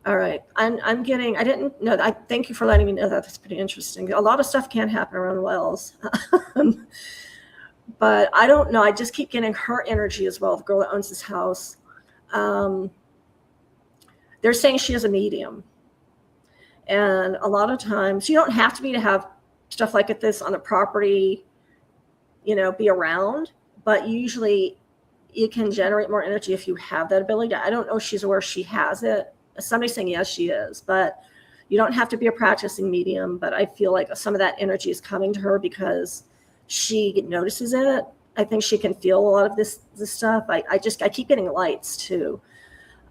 All right. I didn't know that. Thank you for letting me know that. That's pretty interesting. A lot of stuff can happen around wells. But I don't know. I just keep getting her energy as well. The girl that owns this house. They're saying she is a medium. And a lot of times you don't have to have stuff like this on the property, be around, but usually you can generate more energy if you have that ability. I don't know if she's aware she has it. Somebody's saying yes, she is, but you don't have to be a practicing medium. But I feel like some of that energy is coming to her because she notices it. I think she can feel a lot of this stuff. I keep getting lights too.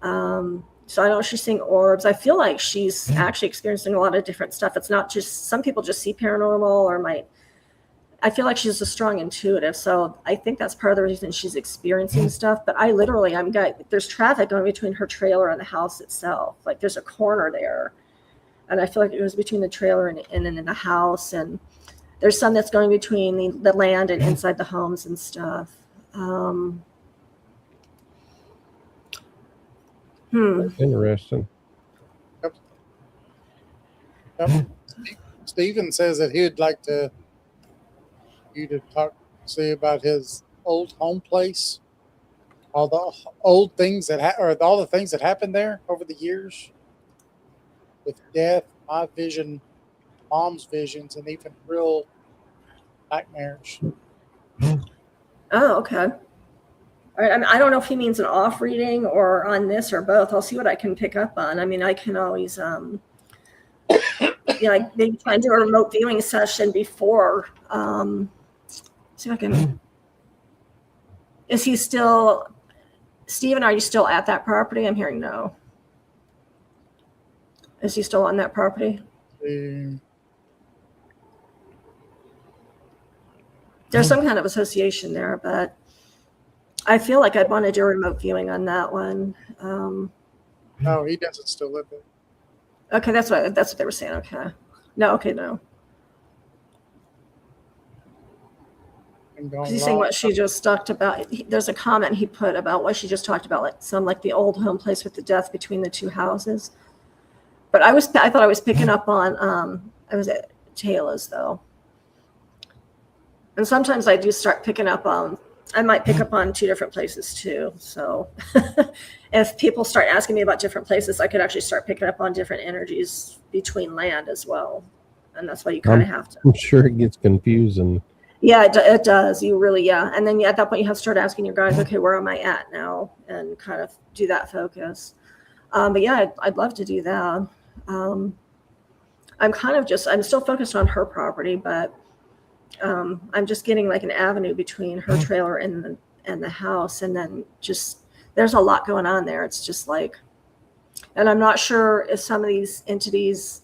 So I don't know if she's seeing orbs. I feel like she's actually experiencing a lot of different stuff. It's not just, some people just see paranormal I feel like she's a strong intuitive. So I think that's part of the reason she's experiencing stuff. But there's traffic going between her trailer and the house itself. Like there's a corner there. And I feel like it goes between the trailer and then the house. And there's some that's going between the land and inside the homes and stuff. That's interesting. Yep. Stephen says that he'd like you to see about his old home place, all the old things all the things that happened there over the years with death, my vision, mom's visions, and even real nightmares. Oh, okay. All right. I don't know if he means an off reading or on this or both. I'll see what I can pick up on. I can always, maybe try and do a remote viewing session before. See if I can. Is he still? Stephen, are you still at that property? I'm hearing no. Is he still on that property? There's some kind of association there, but I feel like I'd want to do a remote viewing on that one. No, he doesn't still live there. Okay, that's what they were saying. Okay. No. 'Cause he's saying what she just talked about. There's a comment he put about what she just talked about, like the old home place with the death between the two houses. But I thought I was picking up on I was at Taylor's though. And sometimes I do start picking up on, I might pick up on 2 different places too. So if people start asking me about different places, I could actually start picking up on different energies between land as well. And that's why you kind of have to. I'm sure it gets confusing. Yeah, it does. You really, yeah. And then at that point, you have to start asking your guys, okay, where am I at now? And kind of do that focus. But yeah, I'd love to do that. I'm still focused on her property, but I'm just getting like an avenue between her trailer and the house. And then just, there's a lot going on there. It's just like, and I'm not sure if some of these entities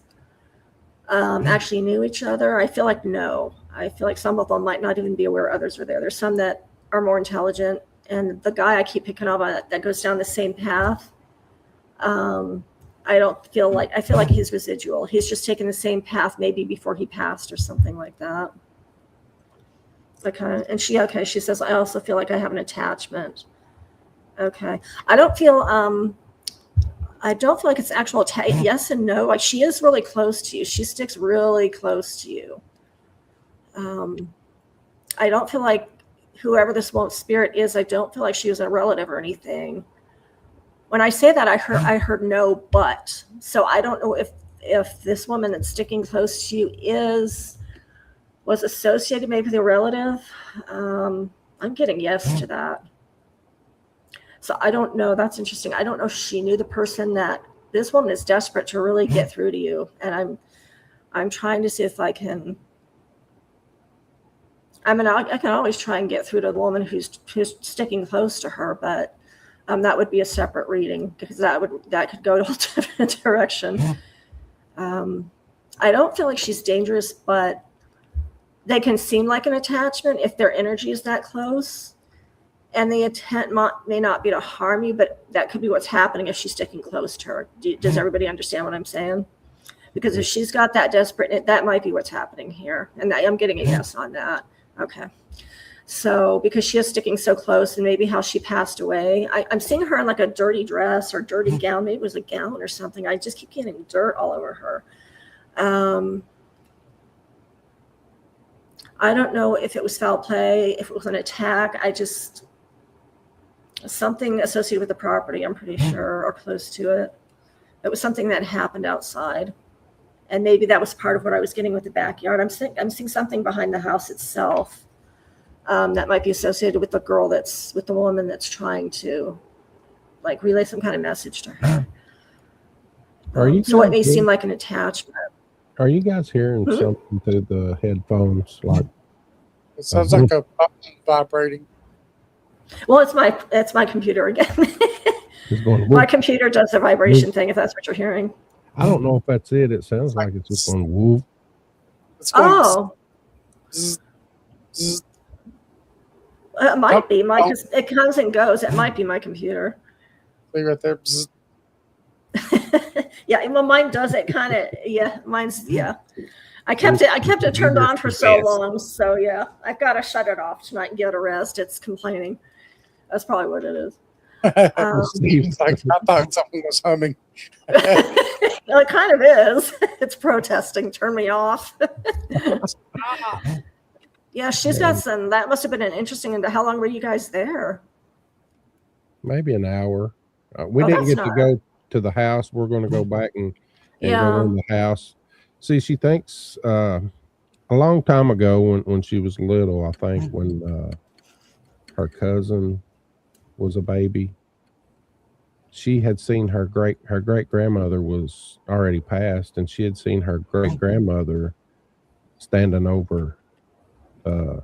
actually knew each other. I feel like no. I feel like some of them might not even be aware others are there. There's some that are more intelligent. And the guy I keep picking up on that goes down the same path, I feel like he's residual. He's just taking the same path maybe before he passed or something like that. Okay. And she says, I also feel like I have an attachment. Okay. I don't feel like it's actual yes and no. Like she is really close to you. She sticks really close to you. I don't feel like whoever this spirit is, I don't feel like she was a relative or anything. When I say that, I heard no, but. So I don't know if this woman that's sticking close to you was associated maybe with a relative. I'm getting yes to that. So I don't know. That's interesting. I don't know if she knew the person that this woman is desperate to really get through to you. And I'm trying to see if I can. I mean, I can always try and get through to the woman who's sticking close to her, but that would be a separate reading because that could go to a different direction. I don't feel like she's dangerous, but they can seem like an attachment if their energy is that close. And the intent may not be to harm you, but that could be what's happening if she's sticking close to her. Does everybody understand what I'm saying? Because if she's got that desperate, that might be what's happening here. And I'm getting a yes on that. Okay. So because she is sticking so close and maybe how she passed away, I'm seeing her in like a dirty dress or dirty gown. Maybe it was a gown or something. I just keep getting dirt all over her. I don't know if it was foul play, if it was an attack. Something associated with the property, I'm pretty sure, or close to it. It was something that happened outside. And maybe that was part of what I was getting with the backyard. I'm seeing something behind the house itself that might be associated with the woman that's trying to like relay some kind of message to her. So it may seem like an attachment. Are you guys hearing something through the headphones? Like it sounds like a button vibrating. Well, it's my computer again. It's going, my computer does the vibration thing, if that's what you're hearing. I don't know if that's it. It sounds like it's just going whoop. It's going zzz, zzz. It might be. It comes and goes. It might be my computer. See right there. Zzz. Yeah, well, mine does it kind of. Yeah, mine's. Yeah, I kept it turned on for so long. So yeah, I've got to shut it off tonight and get a rest. It's complaining. That's probably what it is. It's like I thought something was humming. Well, it kind of is. It's protesting. Turn me off. Yeah, she's got some. That must have been an interesting. How long were you guys there? Maybe an hour. We didn't get to go to the house. We're going to go back and go in the house. See, she thinks a long time ago when she was little, I think when her cousin was a baby, she had seen her great grandmother was already passed, and she had seen her great grandmother standing over the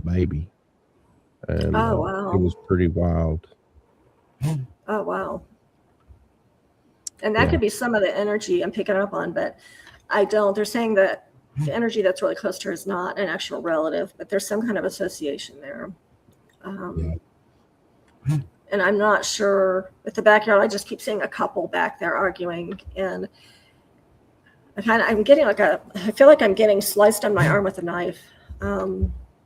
baby, and Oh, wow. it was pretty wild. Oh, wow. And that Yeah. could be some of the energy I'm picking up on, but I don't. They're saying that the energy that's really close to her is not an actual relative, but there's some kind of association there. And I'm not sure with the backyard. I just keep seeing a couple back there arguing, and I'm getting I feel like I'm getting sliced on my arm with a knife.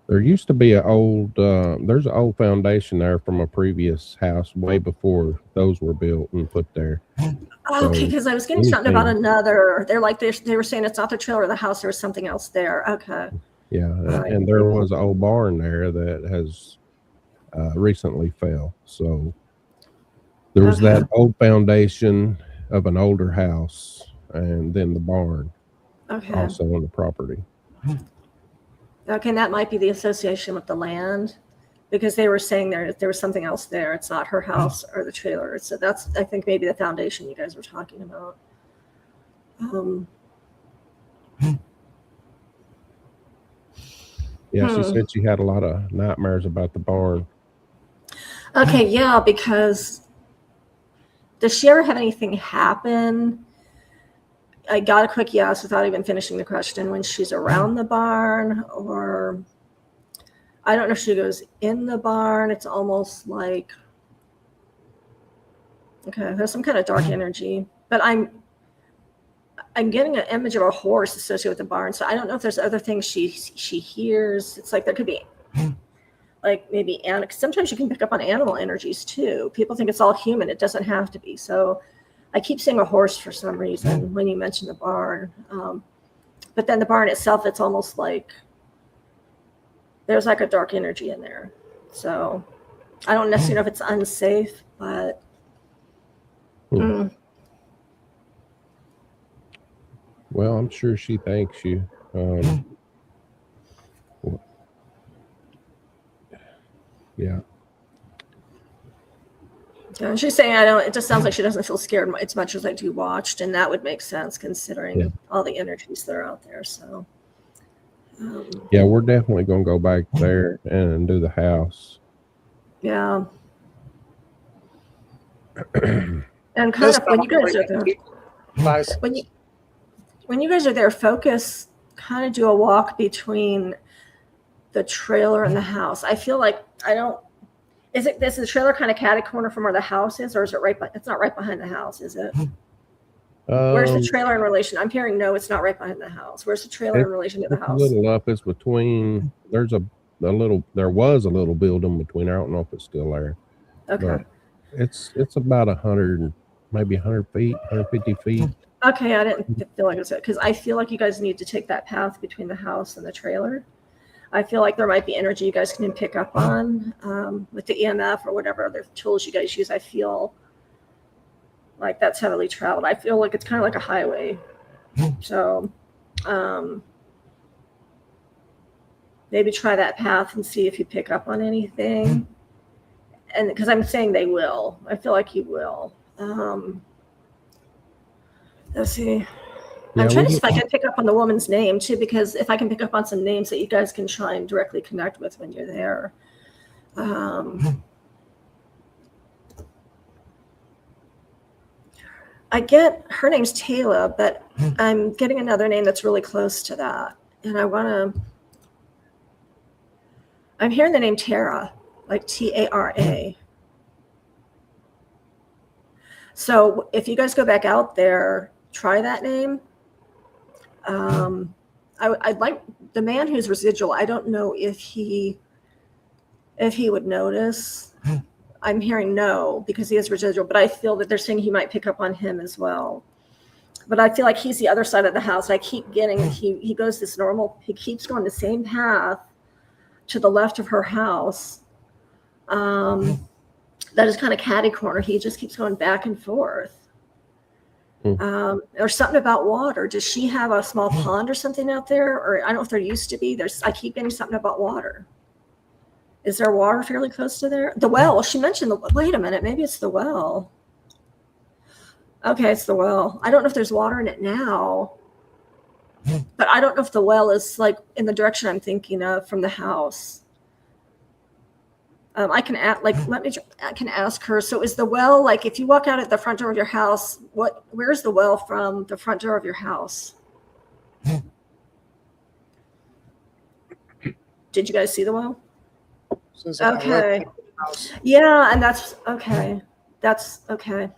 There used to be there's an old foundation there from a previous house way before those were built and put there. Okay, because I was getting something about another. They were saying it's not the trailer or the house. There was something else there. Okay. Yeah, and there was an old barn there that has recently fell. So there was that old foundation of an older house, and then the barn also on the property. Okay, and that might be the association with the land, because they were saying there was something else there. It's not her house or the trailer. So that's, I think, maybe the foundation you guys were talking about. Yeah, she said she had a lot of nightmares about the barn. Okay, yeah, because does she ever have anything happen? I got a quick yes without even finishing the question. When she's around the barn, or I don't know if she goes in the barn. It's almost like, okay, there's some kind of dark energy, but I'm getting an image of a horse associated with the barn. So I don't know if there's other things she hears. It's like there could be like maybe sometimes you can pick up on animal energies too. People think it's all human. It doesn't have to be. So I keep seeing a horse for some reason when you mention the barn. But then the barn itself, it's almost like there's like a dark energy in there. So I don't necessarily know if it's unsafe, but well, I'm sure she thanks you. Yeah. And she's saying, it just sounds like she doesn't feel scared as much as I do watched. And that would make sense considering all the energies that are out there. So, yeah, we're definitely going to go back there and do the house. Yeah. And kind of when you guys are there, when you guys are there, focus, kind of do a walk between the trailer and the house. I feel like is the trailer kind of catty corner from where the house is, or is it it's not right behind the house, is it? Where's the trailer in relation? I'm hearing no, it's not right behind the house. Where's the trailer in relation to the house? A little up. It's between. There was a little building between. I don't know if it's still there. Okay. But it's about 100, maybe 100 feet, 150 feet. Okay, I didn't feel like it was it, because I feel like you guys need to take that path between the house and the trailer. I feel like there might be energy you guys can pick up on with the EMF or whatever other tools you guys use. I feel like that's heavily traveled. I feel like it's kind of like a highway. So maybe try that path and see if you pick up on anything. And because I'm saying they will. I feel like you will. Let's see. I'm trying to see if I can pick up on the woman's name too, because if I can pick up on some names that you guys can try and directly connect with when you're there. I get her name's Taylor, but I'm getting another name that's really close to that. And I'm hearing the name Tara, like Tara. So if you guys go back out there, try that name. I'd like the man who's residual. I don't know if he would notice. I'm hearing no because he is residual, but I feel that they're saying he might pick up on him as well. But I feel like he's the other side of the house. I keep getting he goes this normal. He keeps going the same path to the left of her house. That is kind of catty corner. He just keeps going back and forth. There's something about water. Does she have a small pond or something out there? Or I don't know if there used to be. I keep getting something about water. Is there water fairly close to there? The well. She mentioned wait a minute. Maybe it's the well. Okay, it's the well. I don't know if there's water in it now. But I don't know if the well is like in the direction I'm thinking of from the house. I can I can ask her. So is the well, like if you walk out at the front door of your house, where's the well from the front door of your house? Did you guys see the well? Since I'm Okay. at the house. Yeah, and that's okay. That's okay.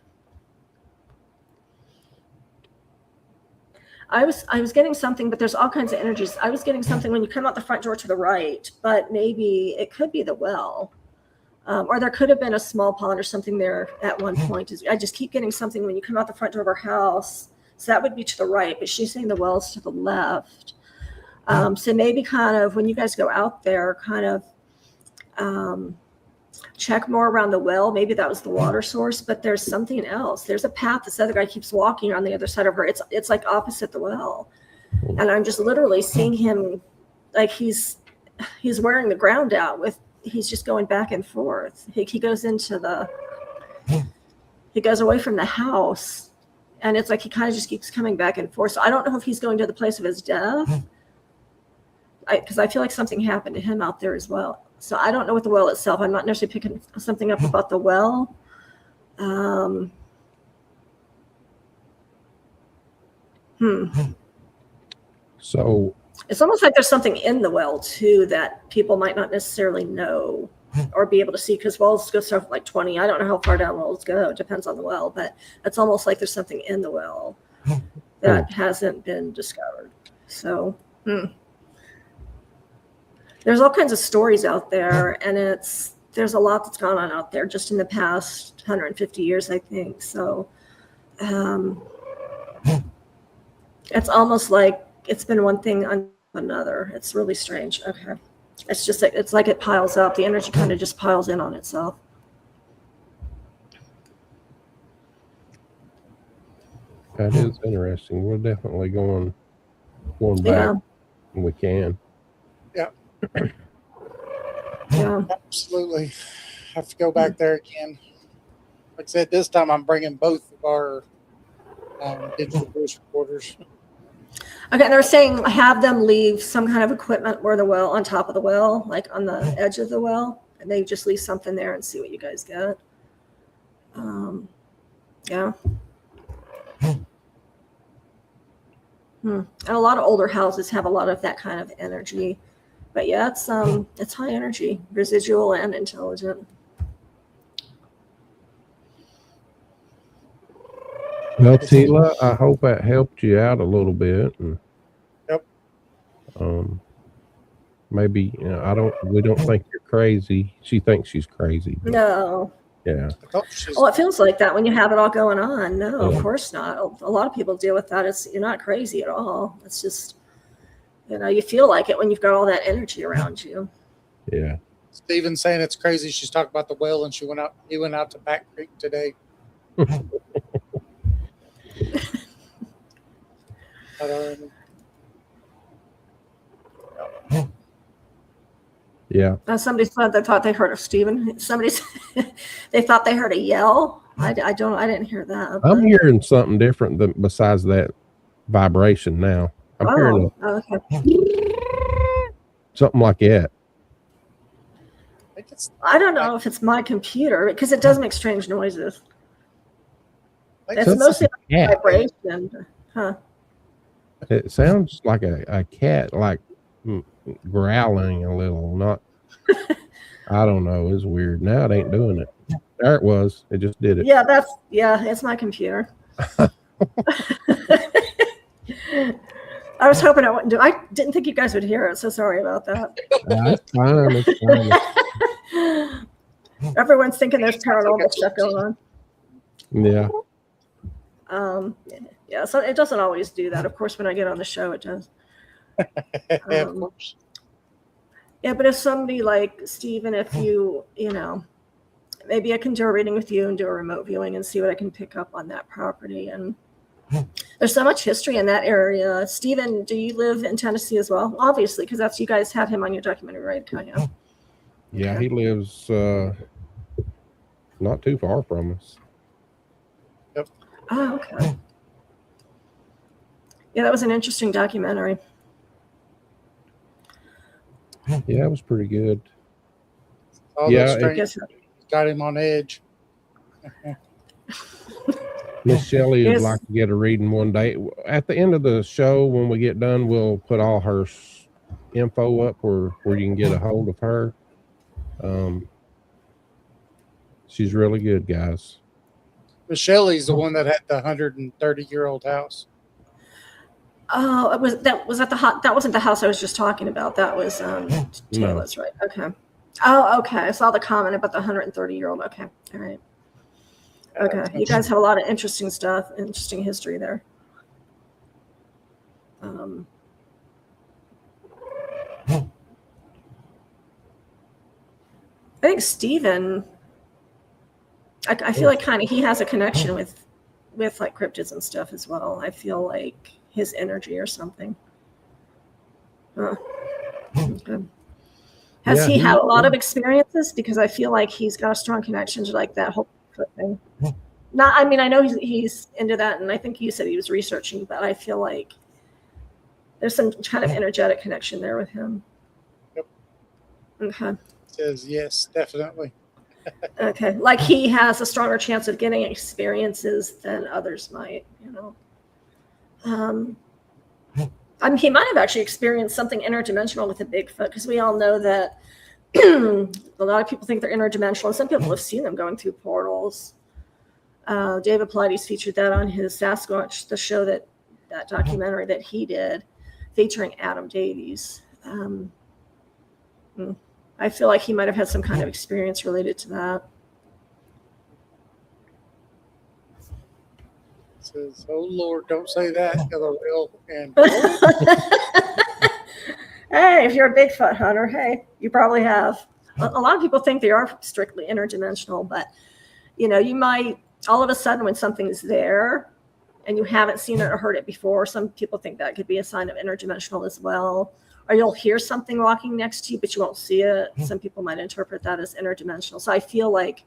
I was getting something, but there's all kinds of energies. I was getting something when you come out the front door to the right, but maybe it could be the well. Or there could have been a small pond or something there at one point. I just keep getting something when you come out the front door of our house. So that would be to the right, but she's saying the well's to the left. So maybe kind of when you guys go out there, kind of check more around the well. Maybe that was the water source, but there's something else. There's a path this other guy keeps walking on the other side of her. It's like opposite the well. And I'm just literally seeing him like he's wearing the ground out with, he's just going back and forth. He goes he goes away from the house, and it's like he kind of just keeps coming back and forth. So I don't know if he's going to the place of his death, because I feel like something happened to him out there as well. So I don't know what the well itself. I'm not necessarily picking something up about the well. So It's almost like there's something in the well too that people might not necessarily know or be able to see, because wells go stuff like 20. I don't know how far down wells go. It depends on the well, but it's almost like there's something in the well that hasn't been discovered. So there's all kinds of stories out there, and there's a lot that's gone on out there just in the past 150 years, I think. So it's almost like it's been one thing on another. It's really strange. Okay. It's just like, it's like it piles up. The energy kind of just piles in on itself. that is interesting. We're definitely going back Yeah. when we can. Yeah, Yeah. absolutely. Have to go back there again. Like I said, this time I'm bringing both of our digital voice recorders. Okay. And they're saying have them leave some kind of equipment where the well, on top of the well, like on the edge of the well, and they just leave something there and see what you guys get. Yeah. And a lot of older houses have a lot of that kind of energy. But yeah, it's high energy, residual and intelligent. Well, Tila, I hope that helped you out a little bit. And, Yep. Maybe we don't think you're crazy. She thinks she's crazy. But No. yeah. I thought she's Well, it feels like that when you have it all going on. No, Yeah. of course not. A lot of people deal with that. You're not crazy at all. It's just, you feel like it when you've got all that energy around you. Yeah. Steven's saying it's crazy. She's talking about the well, and he went out to Back Creek today. Yeah. Somebody said they thought they heard of Stephen. Somebody said they thought they heard a yell. I didn't hear that. I'm hearing something different besides that vibration now. I'm hearing okay. something like that. I don't know if it's my computer because it does make strange noises. It's mostly like vibration. Huh. It sounds like a cat, like growling a little. Not, I don't know. It's weird. Now it ain't doing it. There it was. It just did it. Yeah, it's my computer. I was hoping it wouldn't do. I didn't think you guys would hear it, so sorry about that. It's fine. It's fine. Everyone's thinking there's paranormal stuff going on. Yeah. Yeah, so it doesn't always do that. Of course, when I get on the show, it does. Of course. Yeah, but if somebody like Steven, if maybe I can do a reading with you and do a remote viewing and see what I can pick up on that property. And there's so much history in that area. Steven, do you live in Tennessee as well? Obviously, because that's, you guys had him on your documentary, right, Kanye? Yeah, he lives not too far from us. Yep. Oh, okay. Yeah, that was an interesting documentary. Yeah, it was pretty good. All Yeah, those it- strangers got him on edge. Miss Shelley would Yes. like to get a reading one day. At the end of the show, when we get done, we'll put all her info up where you can get a hold of her. She's really good, guys. But Shelley's the one that had the 130-year-old house. Oh, that wasn't the house I was just talking about. That was Taylor's, right? Okay. Oh, okay. I saw the comment about the 130-year-old. Okay. All right. Okay. You guys have a lot of interesting stuff, interesting history there. I think Stephen, I feel like kind of he has a connection with like cryptids and stuff as well. I feel like his energy or something. Okay. Has he had a lot of experiences? Because I feel like he's got a strong connection to like that whole thing. Not, I mean, I know he's into that, and I think you said he was researching, but I feel like there's some kind of energetic connection there with him. Yep. Okay. Says yes, definitely. Okay. Like he has a stronger chance of getting experiences than others might, you know. I mean, he might have actually experienced something interdimensional with a Bigfoot, because we all know that a lot of people think they're interdimensional, and some people have seen them going through portals. David Pilates featured that on his Sasquatch, the show that documentary that he did, featuring Adam Davies. I feel like he might have had some kind of experience related to that. Says, "Oh Lord, don't say that, LOL." And Hey, if you're a Bigfoot hunter, hey, you probably have. A lot of people think they are strictly interdimensional, but you know, you might all of a sudden when something's there and you haven't seen it or heard it before, some people think that could be a sign of interdimensional as well. Or you'll hear something walking next to you, but you won't see it. Some people might interpret that as interdimensional. So I feel like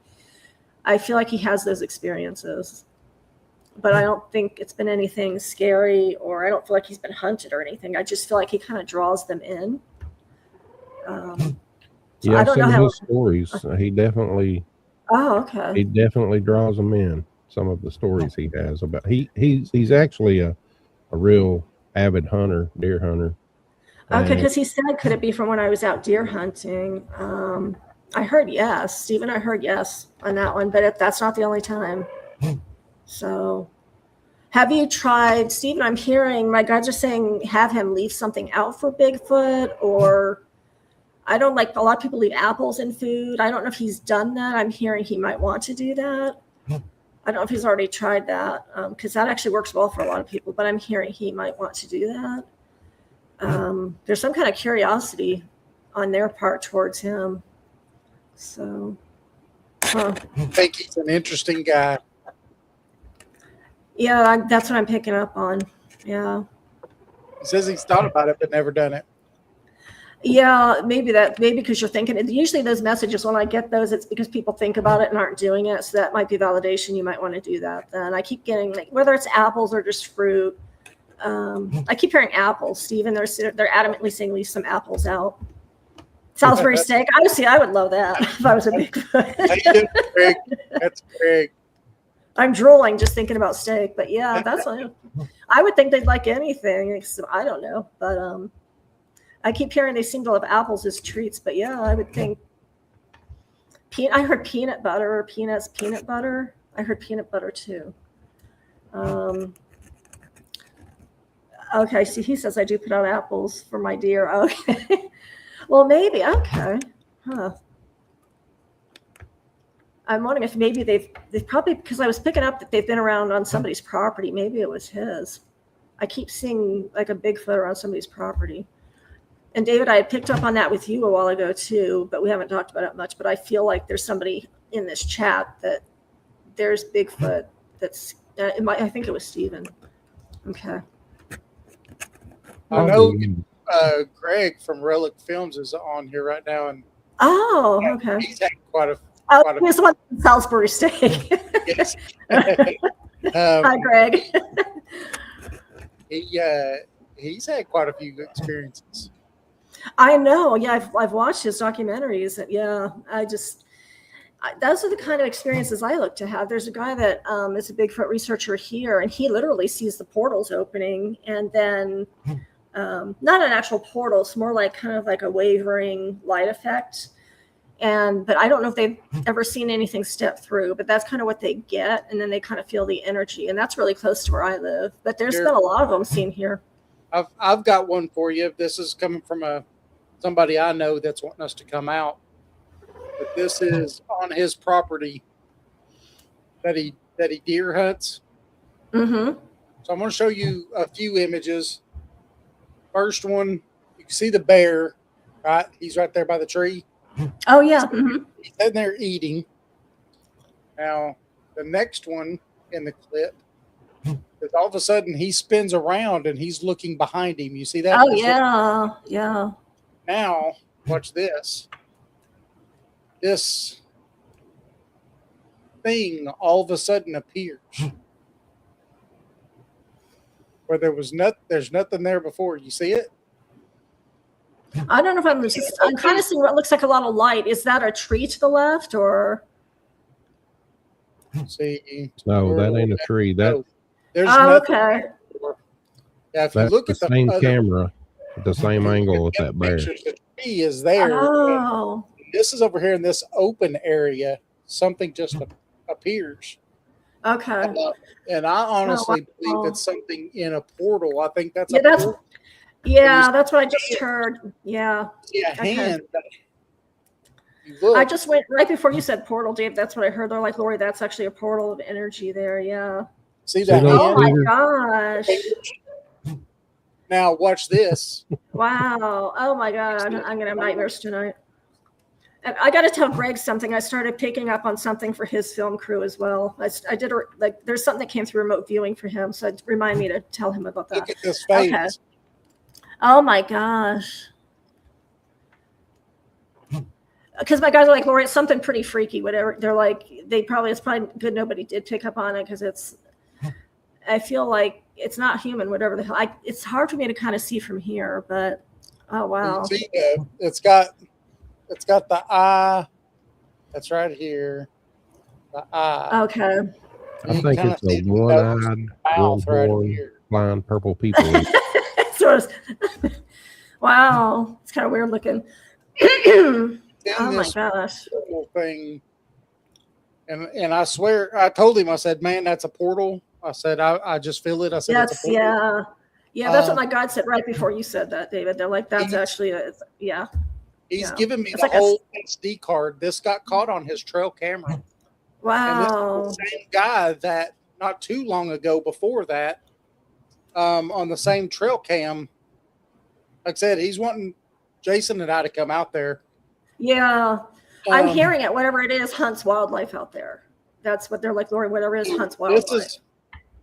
he has those experiences, but I don't think it's been anything scary, or I don't feel like he's been hunted or anything. I just feel like he kind of draws them in. Yeah, I don't know some how. of his stories. He definitely draws them in. Some of the stories he has about he's actually a real avid hunter, deer hunter. Okay, because he said, could it be from when I was out deer hunting? I heard yes, Stephen. I heard yes on that one, but that's not the only time. So, have you tried, Stephen? I'm hearing my guides are saying have him leave something out for Bigfoot, or I don't like a lot of people leave apples in food. I don't know if he's done that. I'm hearing he might want to do that. I don't know if he's already tried that, because that actually works well for a lot of people. But I'm hearing he might want to do that. There's some kind of curiosity on their part towards him. So, I think he's an interesting guy. Yeah, that's what I'm picking up on. Yeah. He says he's thought about it, but never done it. Yeah, maybe because you're thinking it. Usually those messages, when I get those, it's because people think about it and aren't doing it. So that might be validation. You might want to do that. Then I keep getting, like, whether it's apples or just fruit. I keep hearing apples, Stephen. They're adamantly saying leave some apples out. Salisbury steak. Honestly, I would love that if I was a Bigfoot. Greg. That's Greg. I'm drooling just thinking about steak, but yeah, that's what I would think they'd like anything. I don't know, but I keep hearing they seem to love apples as treats. But yeah, I would think. I heard peanut butter, peanuts, peanut butter. I heard peanut butter too. Okay, see, he says I do put out apples for my deer. Okay, well, maybe. Okay, huh. I'm wondering if maybe they've probably, because I was picking up that they've been around on somebody's property. Maybe it was his. I keep seeing like a Bigfoot around somebody's property. And David, I had picked up on that with you a while ago too, but we haven't talked about it much. But I feel like there's somebody in this chat that there's Bigfoot. That's I think it was Stephen. Okay. I know Greg from Relic Films is on here right now, and okay. he's had quite a. Here's the one from Salisbury steak. Yes. Hi, Greg. He's had quite a few experiences. I know. Yeah, I've watched his documentaries. Yeah, those are the kind of experiences I look to have. There's a guy that is a Bigfoot researcher here, and he literally sees the portals opening, and then not an actual portal. It's more like kind of like a wavering light effect. But I don't know if they've ever seen anything step through, but that's kind of what they get. And then they kind of feel the energy, and that's really close to where I live. But there's been a lot of them seen here. I've got one for you. This is coming from somebody I know that's wanting us to come out. But this is on his property that he deer hunts. Mm-hmm. So I'm going to show you a few images. First one, you can see the bear, right? He's right there by the tree. Oh yeah. Mm-hmm. He's sitting there eating. Now the next one in the clip is all of a sudden he spins around and he's looking behind him. You see that? Oh yeah, yeah. Now watch this. This thing all of a sudden appears where there's nothing there before. You see it? I don't know if I'm kind of seeing what looks like a lot of light. Is that a tree to the left or? See? No, that ain't a tree. There's nothing. Okay. Yeah, if you That's look the at the same other camera, at the same angle with that bear. pictures, the tree is there. Oh. This is over here in this open area. Something just appears. Okay. And I honestly wow. believe it's something in a portal. I think that's Yeah, portal. that's what I just heard. Yeah. See a Okay. hand. You look. I just went right before you said portal, Dave. That's what I heard. They're like, Lori, that's actually a portal of energy there. Yeah. See that those Oh hand? my gosh. Now watch this. Wow. Oh my God. I'm going to have nightmares tonight. And I got to tell Greg something. I started picking up on something for his film crew as well. I did there's something that came through remote viewing for him. So it reminded me to tell him about that. Look at this face. Okay. Oh my gosh. Because my guys are like, Lori, it's something pretty freaky, whatever. They're like, it's probably good nobody did pick up on it because I feel like it's not human, whatever the hell. It's hard for me to kind of see from here, but oh wow. You see, it's got the eye. That's right here. The eye. Okay. I You think kinda it's a see the one-eyed, mouth right one-horned, here. flying purple people. Wow. It's kind of weird looking. In Oh my this gosh. portal thing, and I swear, I told him, I said, man, that's a portal. I said, I just feel it. I said, it's a portal. Yeah. Yeah, that's what my God said right before you said that, David. They're like, that's actually yeah. He's Yeah. given me It's the like a- whole SD card. This got caught on his trail camera. And Wow. this is the same guy that not too long ago before that, on the same trail cam, like I said, he's wanting Jason and I to come out there. Yeah. I'm Um, hearing it. Whatever it is, hunts wildlife out there. That's what they're like, Lori, whatever it is, hunts wildlife.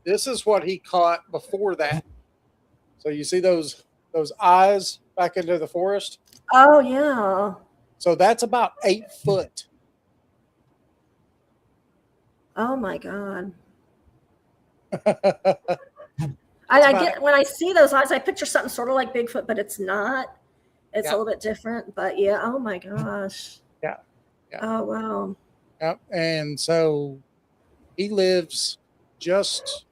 This is what he caught before that. So you see those eyes back into the forest? Oh, yeah. So that's about 8 foot. Oh, my God. I get when I see those eyes, I picture something sort of like Bigfoot, but it's not. It's Yeah. a little bit different. But yeah, oh my gosh. Yeah. Yeah. Oh, wow. Yep. And so he lives just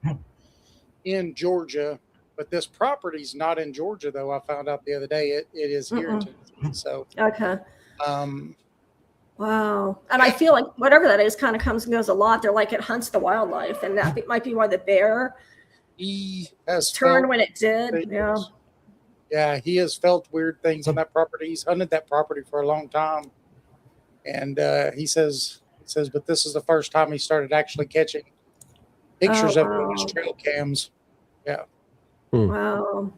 in Georgia, but this property's not in Georgia, though. I found out the other day it is here in Tennessee. So, Okay. Wow. And I feel like whatever that is kind of comes and goes a lot. They're like, it hunts the wildlife. And that might be why the bear he has turned felt when it did. things. Yeah. Yeah, he has felt weird things on that property. He's hunted that property for a long time. And he says, but this is the first time he started actually catching pictures of it on his trail cams. Yeah. Wow.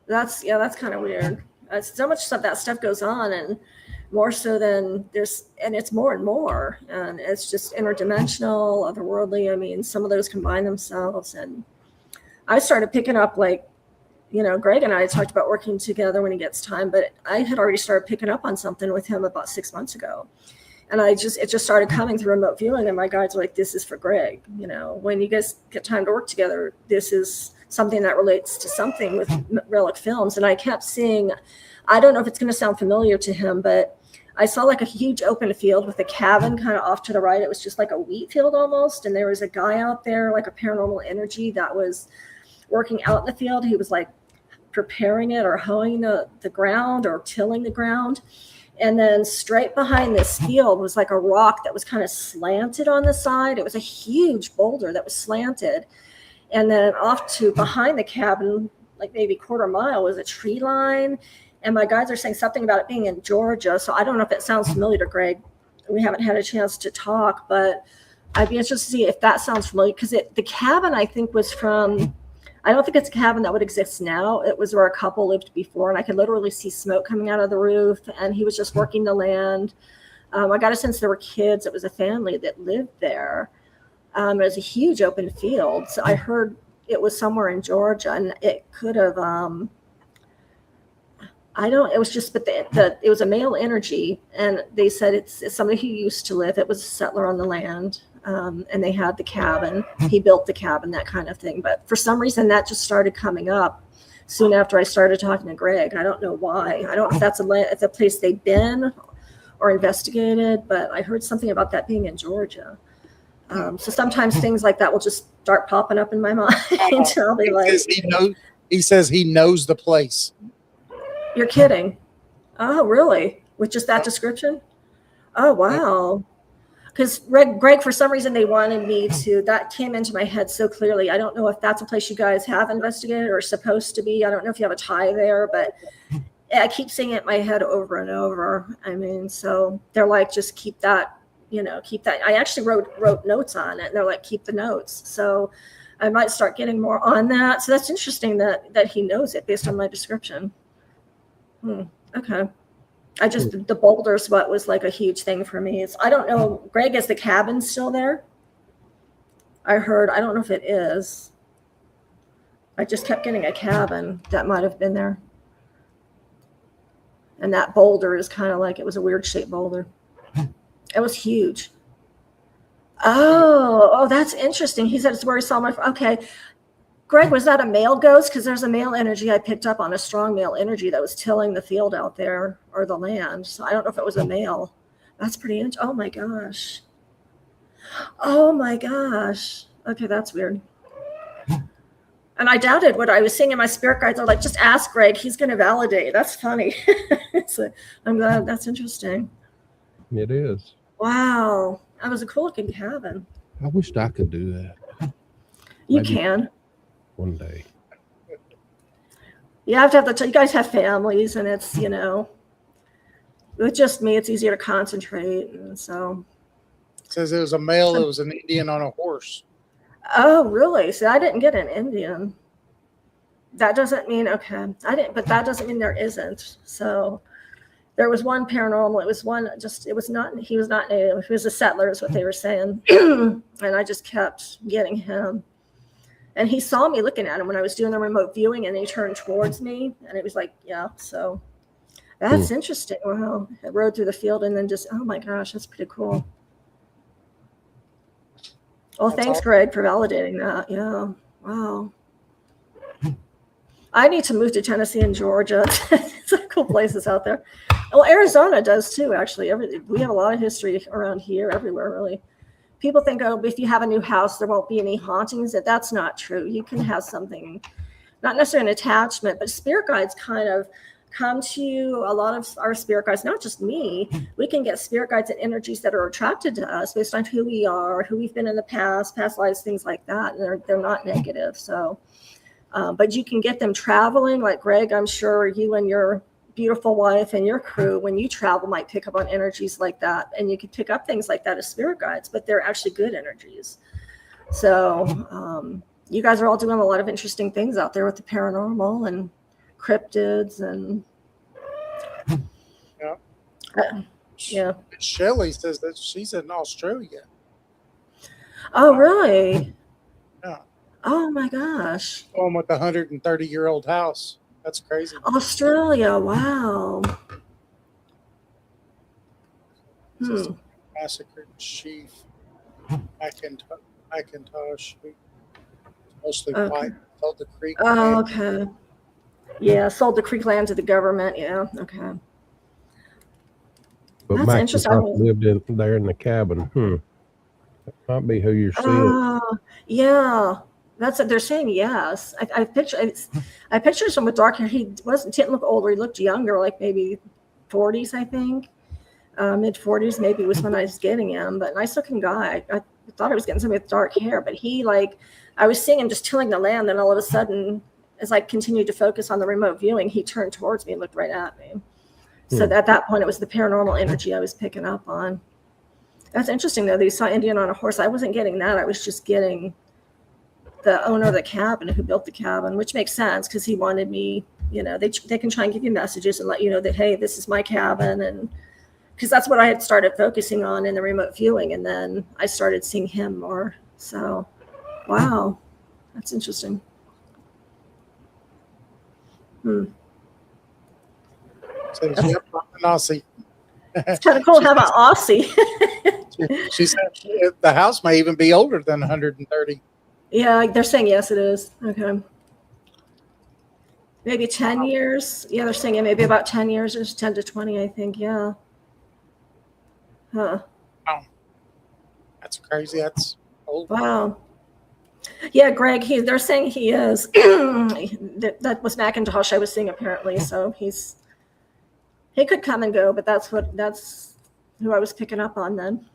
That's kind of weird. So much stuff, that stuff goes on, and more so than and it's more and more, and it's just interdimensional, otherworldly. I mean, some of those combine themselves, and I started picking up, like, Greg and I talked about working together when he gets time, but I had already started picking up on something with him about 6 months ago. And it just started coming through remote viewing, and my guys were like, this is for Greg. When you guys get time to work together, this is something that relates to something with Relic Films. And I kept seeing, I don't know if it's going to sound familiar to him, but I saw like a huge open field with a cabin kind of off to the right. It was just like a wheat field almost. And there was a guy out there, like a paranormal energy that was working out in the field. He was like preparing it or hoeing the ground or tilling the ground. And then straight behind this field was like a rock that was kind of slanted on the side. It was a huge boulder that was slanted. And then off to behind the cabin, like maybe quarter mile, was a tree line. And my guys are saying something about it being in Georgia. So I don't know if it sounds familiar to Greg. We haven't had a chance to talk, but I'd be interested to see if that sounds familiar. Because the cabin, I think, was from, I don't think it's a cabin that would exist now. It was where a couple lived before, and I could literally see smoke coming out of the roof, and he was just working the land. I got a sense there were kids. It was a family that lived there. It was a huge open field. So I heard it was somewhere in Georgia, and it could have, it was just, but it was a male energy, and they said it's somebody who used to live. It was a settler on the land, and they had the cabin. He built the cabin, that kind of thing. But for some reason, that just started coming up soon after I started talking to Greg. I don't know why. I don't know if that's a place they've been or investigated, but I heard something about that being in Georgia. So sometimes things like that will just start popping up in my mind. I'll be like, he says he knows the place. You're kidding. Oh, really? With just that description? Oh, wow. Because Greg, for some reason, they wanted me to, that came into my head so clearly. I don't know if that's a place you guys have investigated or supposed to be. I don't know if you have a tie there, but I keep seeing it in my head over and over. I mean, so they're like, just keep that, keep that. I actually wrote notes on it, and they're like, keep the notes. So I might start getting more on that. So that's interesting that he knows it based on my description. Okay. The boulder spot was like a huge thing for me. I don't know, Greg, is the cabin still there? I don't know if it is. I just kept getting a cabin that might have been there. And that boulder is kind of like, it was a weird shaped boulder. It was huge. Oh, that's interesting. He said it's where he saw okay. Greg, was that a male ghost? Because there's a male energy I picked up on, a strong male energy that was tilling the field out there or the land. So I don't know if it was a male. That's pretty interesting. Oh my gosh. Oh my gosh. Okay, that's weird. And I doubted what I was seeing in my spirit guides. They're like, just ask Greg. He's going to validate. That's funny. I'm glad. That's interesting. It is. Wow. That was a cool looking cabin. I wished I could do that. You can. One day. You have to have you guys have families, and it's, with just me, it's easier to concentrate. And so. It says it was a male. It was an Indian on a horse. Oh, really? See, I didn't get an Indian. That doesn't mean, okay. But that doesn't mean there isn't. So there was one paranormal. He was not native. He was a settler is what they were saying. And I just kept getting him. And he saw me looking at him when I was doing the remote viewing, and he turned towards me, and it was like, yeah. So that's interesting. Wow. I rode through the field and then just, oh my gosh, that's pretty cool. Well, thanks, Greg, for validating that. Yeah. Wow. I need to move to Tennessee and Georgia. Some cool places out there. Well, Arizona does too, actually. We have a lot of history around here, everywhere, really. People think, oh, if you have a new house, there won't be any hauntings. That's not true. You can have something, not necessarily an attachment, but spirit guides kind of come to you. A lot of our spirit guides, not just me, we can get spirit guides and energies that are attracted to us based on who we are, who we've been in the past lives, things like that. And they're not negative. So, but you can get them traveling. Like Greg, I'm sure you and your beautiful wife and your crew, when you travel, might pick up on energies like that, and you could pick up things like that as spirit guides, but they're actually good energies. So you guys are all doing a lot of interesting things out there with the paranormal and cryptids and yeah. Shelley says that she's in Australia. Oh, really? Yeah. Oh my gosh. One with the 130-year-old house. That's crazy. Australia, wow. Massacred chief Macintosh. mostly Okay. white. Sold the creek. Oh, land. okay. Yeah, sold the creek land to the government. Yeah, okay. But That's interesting. McIntosh lived in there in the cabin. That might be who you're seeing. Oh, yeah. That's what they're saying. Yes, I pictured him with dark hair. He didn't look older. He looked younger, like maybe 40s, I think, mid 40s. Maybe was when I was getting him. But nice looking guy. I thought I was getting somebody with dark hair, but he I was seeing him just tilling the land. Then all of a sudden, as I continued to focus on the remote viewing, he turned towards me and looked right at me. So at that point, it was the paranormal energy I was picking up on. That's interesting, though, that you saw Indian on a horse. I wasn't getting that. I was just getting the owner of the cabin who built the cabin, which makes sense because he wanted me, they can try and give you messages and let you know that, hey, this is my cabin. And because that's what I had started focusing on in the remote viewing. And then I started seeing him more. So, wow, that's interesting. Says, yep, I'm an Aussie. It's kind of cool to have an Aussie. She said the house may even be older than 130. Yeah, they're saying yes, it is. Okay. Maybe 10 years. Yeah, they're saying maybe about 10 years or 10 to 20, I think. Yeah. Huh. Wow. That's crazy. That's old. Wow. Yeah, Greg, they're saying he is. that was McIntosh I was seeing apparently. So he could come and go, but that's who I was picking up on then.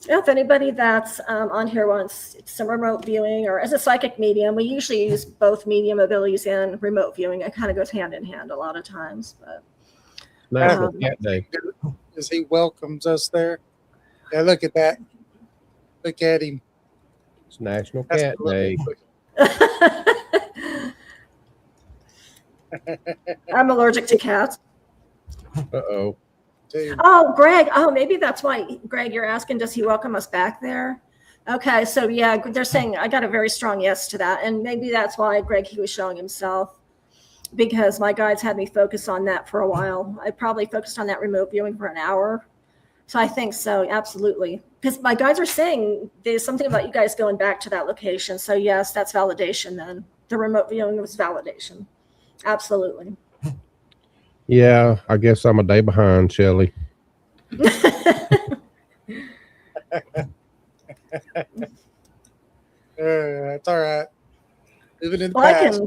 Yeah, if anybody that's on here wants some remote viewing or as a psychic medium, we usually use both medium abilities and remote viewing. It kind of goes hand in hand a lot of times. But National Cat Day. As he welcomes us there. Yeah, look at that. Look at him. It's National That's Cat the Day. I'm allergic to cats. Uh-oh. Too. Oh, Greg. Oh, maybe that's why, Greg, you're asking, does he welcome us back there? Okay, so yeah, they're saying I got a very strong yes to that. And maybe that's why, Greg, he was showing himself, because my guides had me focus on that for a while. I probably focused on that remote viewing for an hour. So I think so, absolutely. Because my guides are saying there's something about you guys going back to that location. So yes, that's validation then. The remote viewing was validation. Absolutely. Yeah, I guess I'm a day behind, Shelley. That's all right. Living in the Well, past.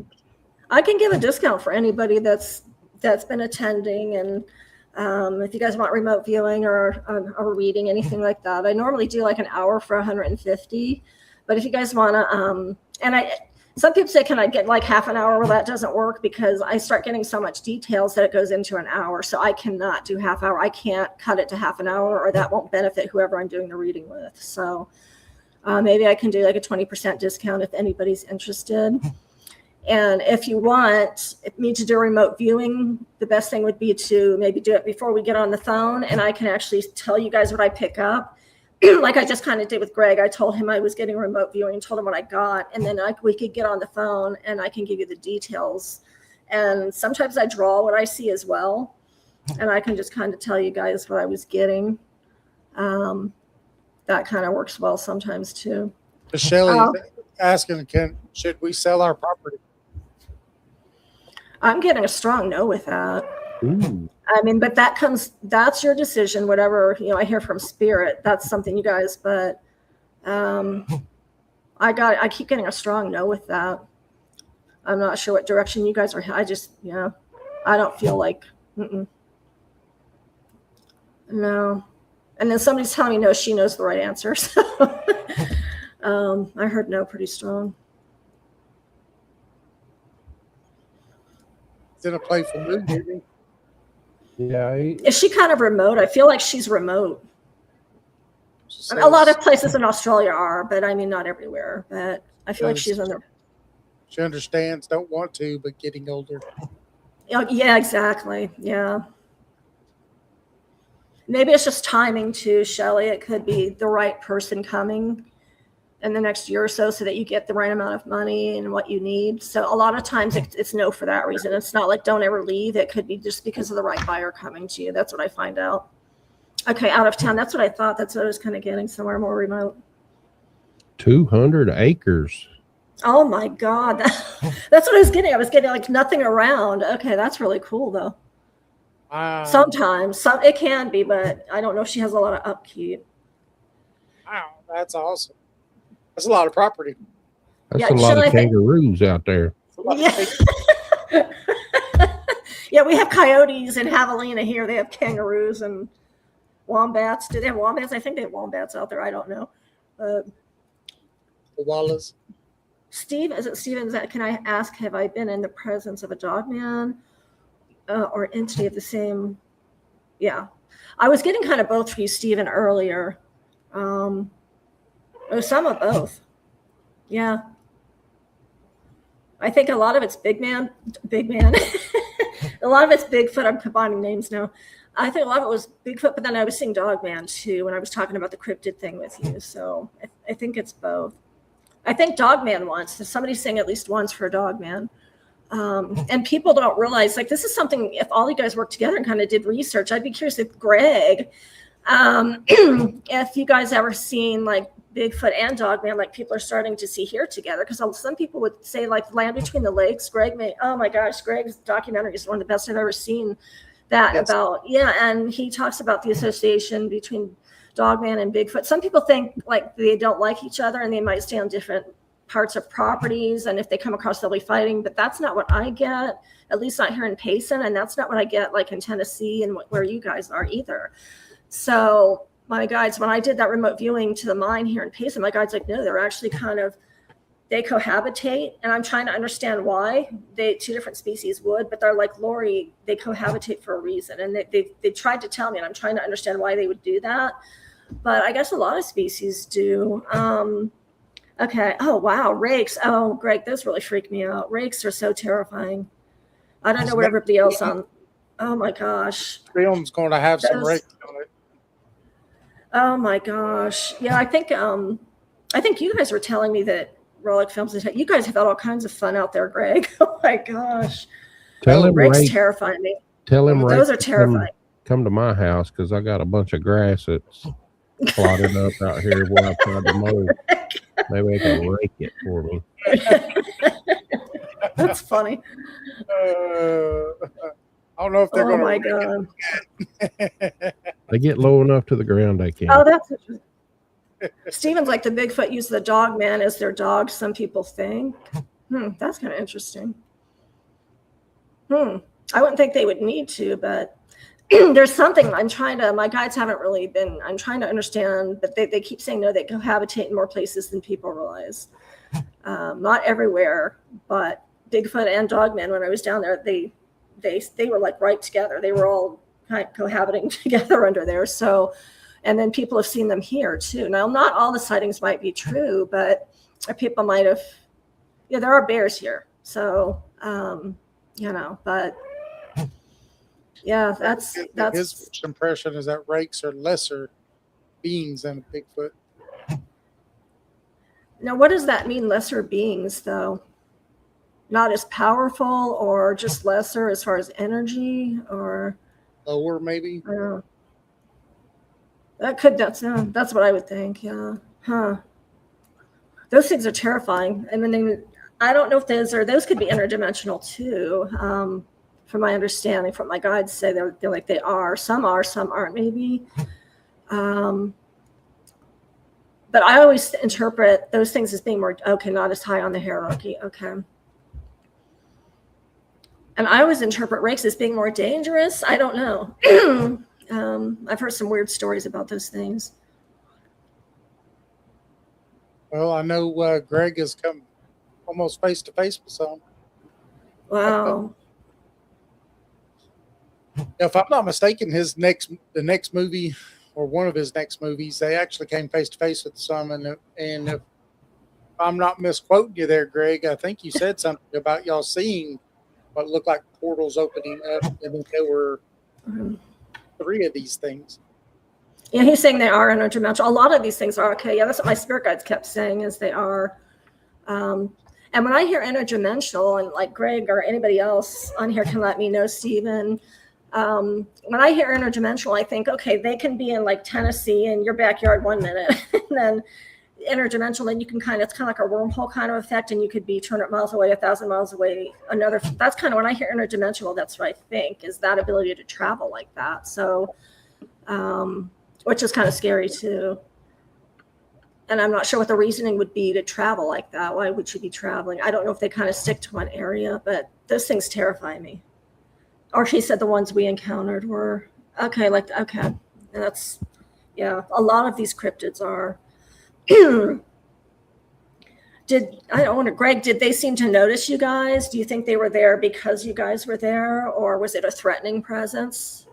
I can give a discount for anybody that's been attending, and if you guys want remote viewing or reading, anything like that, I normally do like an hour for 150. But if you guys want to, some people say, can I get like half an hour? Well, that doesn't work because I start getting so much details that it goes into an hour. So I cannot do half hour. I can't cut it to half an hour, or that won't benefit whoever I'm doing the reading with. So maybe I can do like a 20% discount if anybody's interested. And if you want me to do a remote viewing, the best thing would be to maybe do it before we get on the phone, and I can actually tell you guys what I pick up. Like I just kind of did with Greg. I told him I was getting a remote viewing and told him what I got. And then we could get on the phone and I can give you the details. And sometimes I draw what I see as well. And I can just kind of tell you guys what I was getting. That kind of works well sometimes too. Michelle asking, should we sell our property? I'm getting a strong no with that. Ooh. I mean, but that's your decision, whatever, I hear from spirit, that's something you guys, but I keep getting a strong no with that. I'm not sure what direction you guys are. I just, I don't feel like, no. And then somebody's telling me no, she knows the right answer. So I heard no pretty strong. It's in a playful mood, maybe. Yeah. Is she kind of remote? I feel like she's remote. I mean, a lot of places in Australia are, but I mean, not everywhere. But I feel like she's on the. She understands, don't want to, but getting older. Yeah, exactly. Yeah. Maybe it's just timing too, Shelley. It could be the right person coming in the next year or so that you get the right amount of money and what you need. So a lot of times it's no for that reason. It's not like don't ever leave. It could be just because of the right buyer coming to you. That's what I find out. Okay, out of town. That's what I thought. That's what I was kind of getting, somewhere more remote. 200 acres. Oh my God. That's what I was getting. I was getting like nothing around. Okay, that's really cool though. Sometimes it can be, but I don't know if she has a lot of upkeep. Wow, that's awesome. That's a lot of property. That's a lot of kangaroos out there. Yeah. Yeah, we have coyotes in Javelina here. They have kangaroos and wombats. Do they have wombats? I think they have wombats out there. I don't know. Koalas. Steve, is it Steven? Can I ask, have I been in the presence of a dogman or entity of the same? Yeah. I was getting kind of both for you, Steven, earlier. Some of both. Yeah. I think a lot of it's big man. A lot of it's Bigfoot. I'm combining names now. I think a lot of it was Bigfoot, but then I was seeing Dogman too when I was talking about the cryptid thing with you. So I think it's both. I think Dogman once. Somebody's saying at least once for Dogman. And people don't realize, like, this is something, if all you guys worked together and kind of did research, I'd be curious if Greg, if you guys ever seen like Bigfoot and Dogman, like people are starting to see here together. Because some people would say like Land Between the Lakes. Oh my gosh, Greg's documentary is one of the best I've ever seen. And he talks about the association between Dogman and Bigfoot. Some people think like they don't like each other and they might stay on different parts of properties, and if they come across they'll be fighting, but that's not what I get, at least not here in Payson, and that's not what I get like in Tennessee and where you guys are either. So my guides, when I did that remote viewing to the mine here in Payson, my guide's like, no, they're actually they cohabitate, and I'm trying to understand why two different species would, but they're like, Lori, they cohabitate for a reason, and they tried to tell me, and I'm trying to understand why they would do that, but I guess a lot of species do. Okay. Oh, wow. Rakes. Oh, Greg, those really freak me out. Rakes are so terrifying. I don't know what everybody else on. Oh my gosh. Film's going to have some rakes on it. Oh my gosh. Yeah, I think you guys were telling me that Relic Films, you guys have had all kinds of fun out there, Greg. Oh my gosh. Rakes terrify me. Tell him those are terrifying. Come to my house because I got a bunch of grass that's plotted up out here where I tried to mow. Maybe they can rake it for me. That's funny. I don't know if they're going to. Oh my God. They get low enough to the ground, they can. Oh, that's interesting. Steven's like the Bigfoot used the Dogman as their dog, some people think. That's kind of interesting. I wouldn't think they would need to, but there's something my guides haven't really been, I'm trying to understand, but they keep saying, no, they cohabitate in more places than people realize. Not everywhere, but Bigfoot and Dogman, when I was down there, they were like right together. They were all kind of cohabiting together under there. So, and then people have seen them here too. Now, not all the sightings might be true, but people might have, there are bears here. So, but yeah, that's his first impression is that rakes are lesser beings than Bigfoot. Now, what does that mean, lesser beings, though? Not as powerful, or just lesser as far as energy, or lower, maybe? I don't know. That's what I would think, yeah. Those things are terrifying. I mean, I don't know if those could be interdimensional, too. From my understanding, from my guides say they're like they are. Some aren't maybe. But I always interpret those things as being more, not as high on the hierarchy. Okay. And I always interpret rakes as being more dangerous. I don't know. I've heard some weird stories about those things. Well, I know Greg has come almost face to face with some. Wow. If I'm not mistaken, the next movie, or one of his next movies, they actually came face to face with some, and if I'm not misquoting you there, Greg, I think you said something about y'all seeing what looked like portals opening up, and there were 3 of these things. Yeah, he's saying they are interdimensional. A lot of these things are okay. Yeah, that's what my spirit guides kept saying, is they are. And when I hear interdimensional, and like Greg or anybody else on here can let me know, Stephen, when I hear interdimensional, I think, okay, they can be in like Tennessee in your backyard one minute, and then interdimensional, then you can it's kind of like a wormhole kind of effect, and you could be 200 miles away, 1,000 miles away. That's kind of when I hear interdimensional, that's what I think is that ability to travel like that. So, which is kind of scary too. And I'm not sure what the reasoning would be to travel like that. Why would you be traveling? I don't know if they kind of stick to one area, but those things terrify me. Or she said the ones we encountered were okay. That's, yeah, a lot of these cryptids are. Greg, did they seem to notice you guys? Do you think they were there because you guys were there, or was it a threatening presence?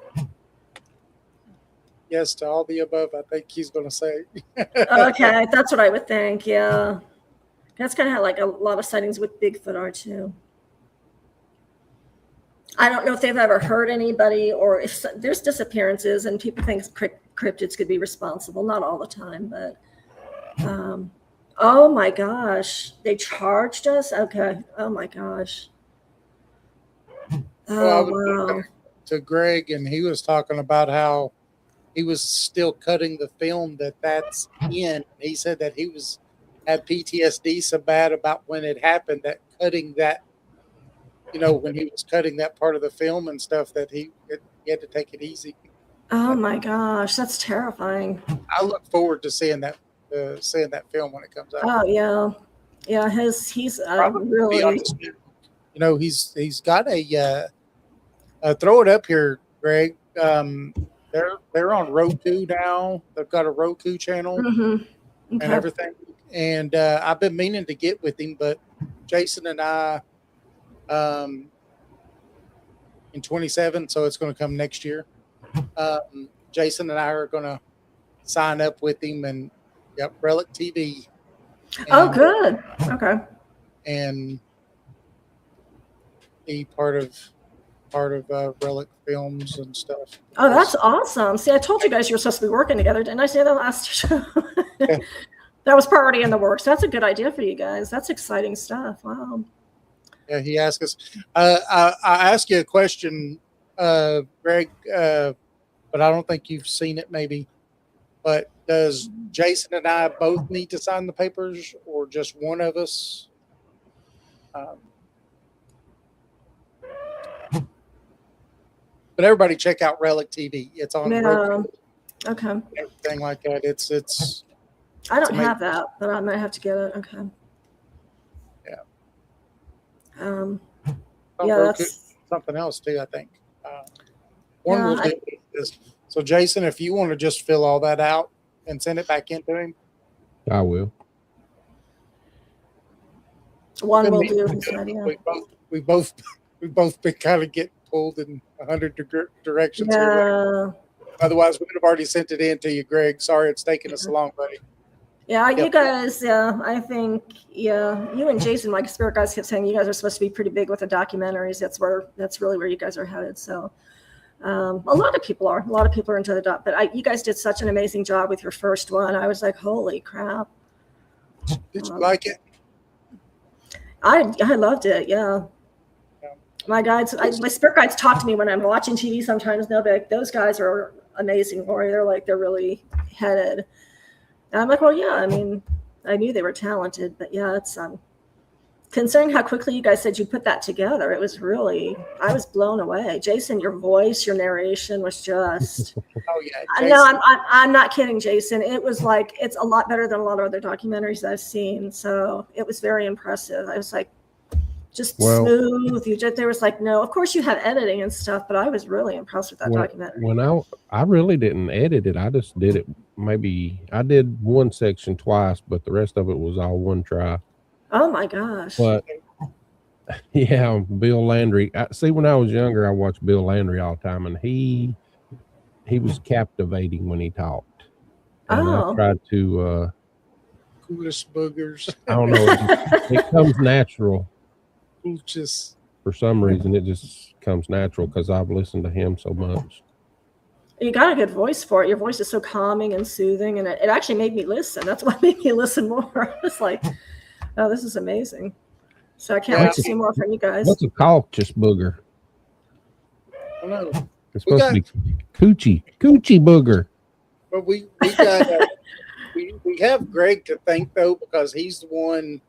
Yes, to all the above, I think he's going to say. Okay, that's what I would think. Yeah, that's kind of how like a lot of sightings with Bigfoot are too. I don't know if they've ever hurt anybody, or if there's disappearances and people think cryptids could be responsible. Not all the time, but oh my gosh, they charged us. Okay, oh my gosh. Well, Wow. to Greg, and he was talking about how he was still cutting the film that's in. He said that he had PTSD so bad about when it happened, that cutting that, when he was cutting that part of the film and stuff, that he had to take it easy. Oh my gosh, that's terrifying. I look forward to seeing that film when it comes out. Oh yeah. He's really. Be honest, he's got a throw it up here, Greg. They're on Roku now. They've got a Roku channel Okay. and everything. And I've been meaning to get with him, but Jason and I, in 27, so it's going to come next year. Jason and I are going to sign up with him, and Relic TV. Oh, good. Okay. And be part of Relic Films and stuff. Oh, that's awesome. See, I told you guys you were supposed to be working together. Didn't I say that last show? That was already in the works. That's a good idea for you guys. That's exciting stuff. Wow. Yeah, he asked us. I asked you a question, Greg, but I don't think you've seen it maybe. But does Jason and I both need to sign the papers, or just one of us? But everybody check out Relic TV. It's on Roku, Okay. everything like that. It's I don't have that, but I might have to get it. Okay. Yeah. Yeah, Roku, that's something else too, I think. One Yeah, will do is, so Jason, if you want to just fill all that out and send it back into him. I will. one will Me- do. He said, yeah. We both been kind of get pulled in 100 directions here. Yeah. Otherwise, we would have already sent it in to you, Greg. Sorry it's taking us so long, buddy. Yeah, you Yep. guys, I think, you and Jason, like Spirit Guys kept saying, you guys are supposed to be pretty big with the documentaries. That's really where you guys are headed. So a lot of people are into the doc, but you guys did such an amazing job with your first one. I was like, holy crap. Did you like it? I loved it. Yeah. My Spirit Guides talk to me when I'm watching TV sometimes. They'll be like, those guys are amazing, Lori. They're really headed. And I'm like, well, yeah, I mean, I knew they were talented, but yeah, it's considering how quickly you guys said you put that together, it was really, I was blown away. Jason, your voice, your narration was just, Oh yeah. I know, I'm not kidding, Jason. It was like, it's a lot better than a lot of other documentaries I've seen. So it was very impressive. I was like, just smooth. There was like, no, of course you have editing and stuff, but I was really impressed with that documentary. When I really didn't edit it, I just did it. I did one section twice, but the rest of it was all one try. Oh my gosh. But yeah, Bill Landry. When I was younger, I watched Bill Landry all the time, and he was captivating when he talked. And I tried to Coolest boogers. I don't know, it comes natural. Just For some reason, it just comes natural because I've listened to him so much. You got a good voice for it. Your voice is so calming and soothing, and it actually made me listen. That's what made me listen more. I was like, oh, this is amazing. So I can't wait to see more from you guys. What's a cautious booger? I don't know. It's supposed to be coochie booger. But we got we have Greg to thank though, because he's the one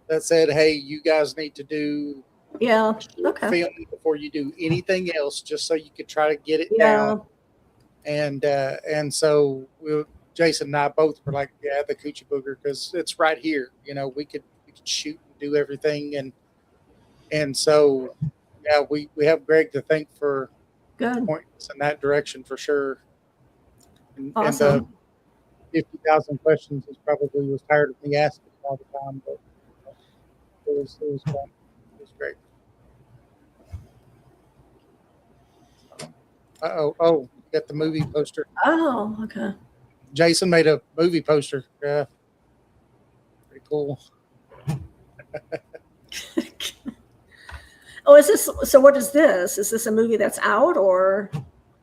that said, "Hey, you guys need to do Yeah. Okay. film before you do anything else, just so you could try to get it Yeah. down." And so Jason and I both were like, "Yeah, the Coochie Booger, because it's right here. You know, we could shoot and do everything." And so yeah, we have Greg to thank for Good. pointing us in that direction for sure. And Awesome. the 50,000 questions is probably was tired of me asking all the time, but it was fun. It was great. Oh, you got the movie poster. Oh, okay. Jason made a movie poster. Yeah, pretty cool. Oh, is this, so what is this? Is this a movie that's out or?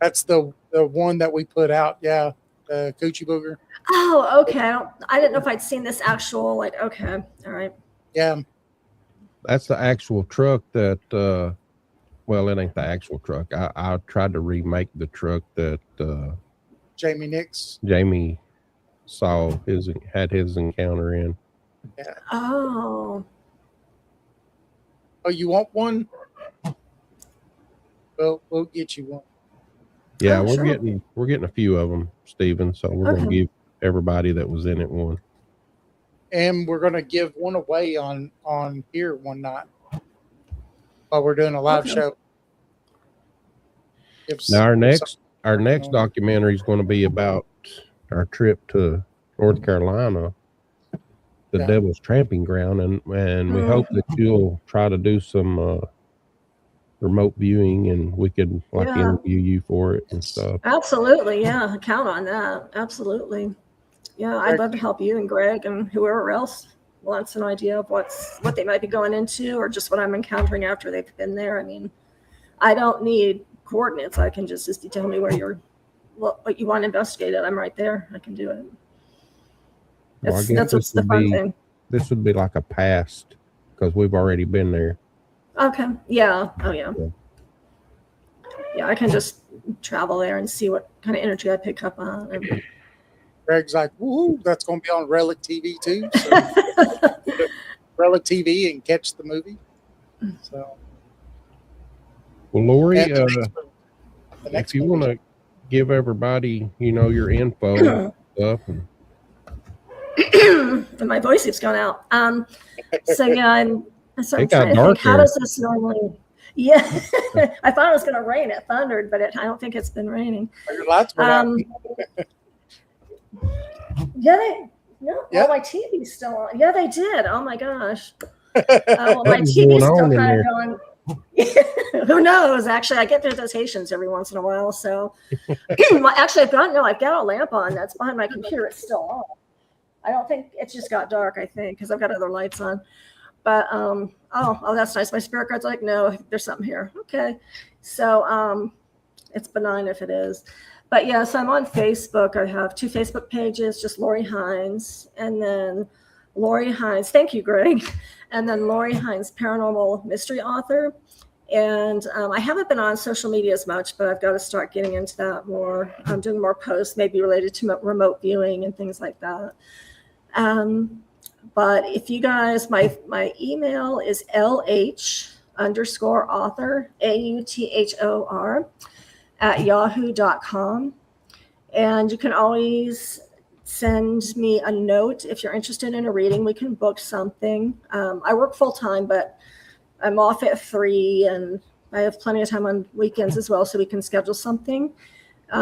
That's the one that we put out. Yeah, the Coochie Booger. Oh, okay. I didn't know if I'd seen this actual, like, okay. All right. Yeah, That's the actual truck that, well, it ain't the actual truck. I tried to remake the truck that Jamie Nix. Jamie had his encounter in. Yeah. Oh, Oh, you want one? Well, we'll get you one. Yeah, Oh, we're sure. getting a few of them, Stephen. So we're gonna Okay. give everybody that was in it one. And we're gonna give one away on here one night while we're doing a live Okay. show. If Now our some- next documentary is going to be about our trip to North Carolina, the Yeah. Devil's Tramping Ground, and we hope that you'll try to do some remote viewing, and we could like Yeah. interview you for it and stuff. absolutely. Yeah. Count on that. Absolutely. Yeah. I'd love to help you and Greg and whoever else wants an idea of what they might be going into or just what I'm encountering after they've been there. I mean, I don't need coordinates. I can just you tell me where what you want investigated. I'm right there. I can do it. Well, I guess That's what's the fun thing. This would be like a past because we've already been there. Okay. Yeah. Oh, yeah. Yeah. Yeah. I can just travel there and see what kind of energy I pick up on. And Greg's like, "Woohoo, that's gonna be on Relic TV too." So Relic TV and catch the movie. So Well, Lori, and the next if you movie. want to give everybody, your info and stuff, and and my voice keeps going out. So yeah, so I'm It got trying to dark think, how here. does this normally? Yeah, I thought it was going to rain. It thundered, but I don't think it's been raining. Your lights went out. Yeah, Yeah. my TV's still on. Yeah, they did. Oh my gosh. Well, my Something's TV's going still on in kind of going. Who knows? Actually, I get notifications every once in a while. So, well, actually, I've got a lamp on that's behind my computer. It's still on. I don't think it's just got dark. I think because I've got other lights on. But oh, that's nice. My spirit guide's like, no, there's something here. Okay, so it's benign if it is. But yeah, so I'm on Facebook. I have 2 Facebook pages, just Lori Hines, and then Lori Hines. Thank you, Greg. And then Lori Hines, paranormal mystery author. And I haven't been on social media as much, but I've got to start getting into that more. I'm doing more posts, maybe related to remote viewing and things like that. But if you guys, my email is LH_author, AUTHOR, @yahoo.com. And you can always send me a note if you're interested in a reading. We can book something. I work full time, but I'm off at 3 and I have plenty of time on weekends as well, so we can schedule something.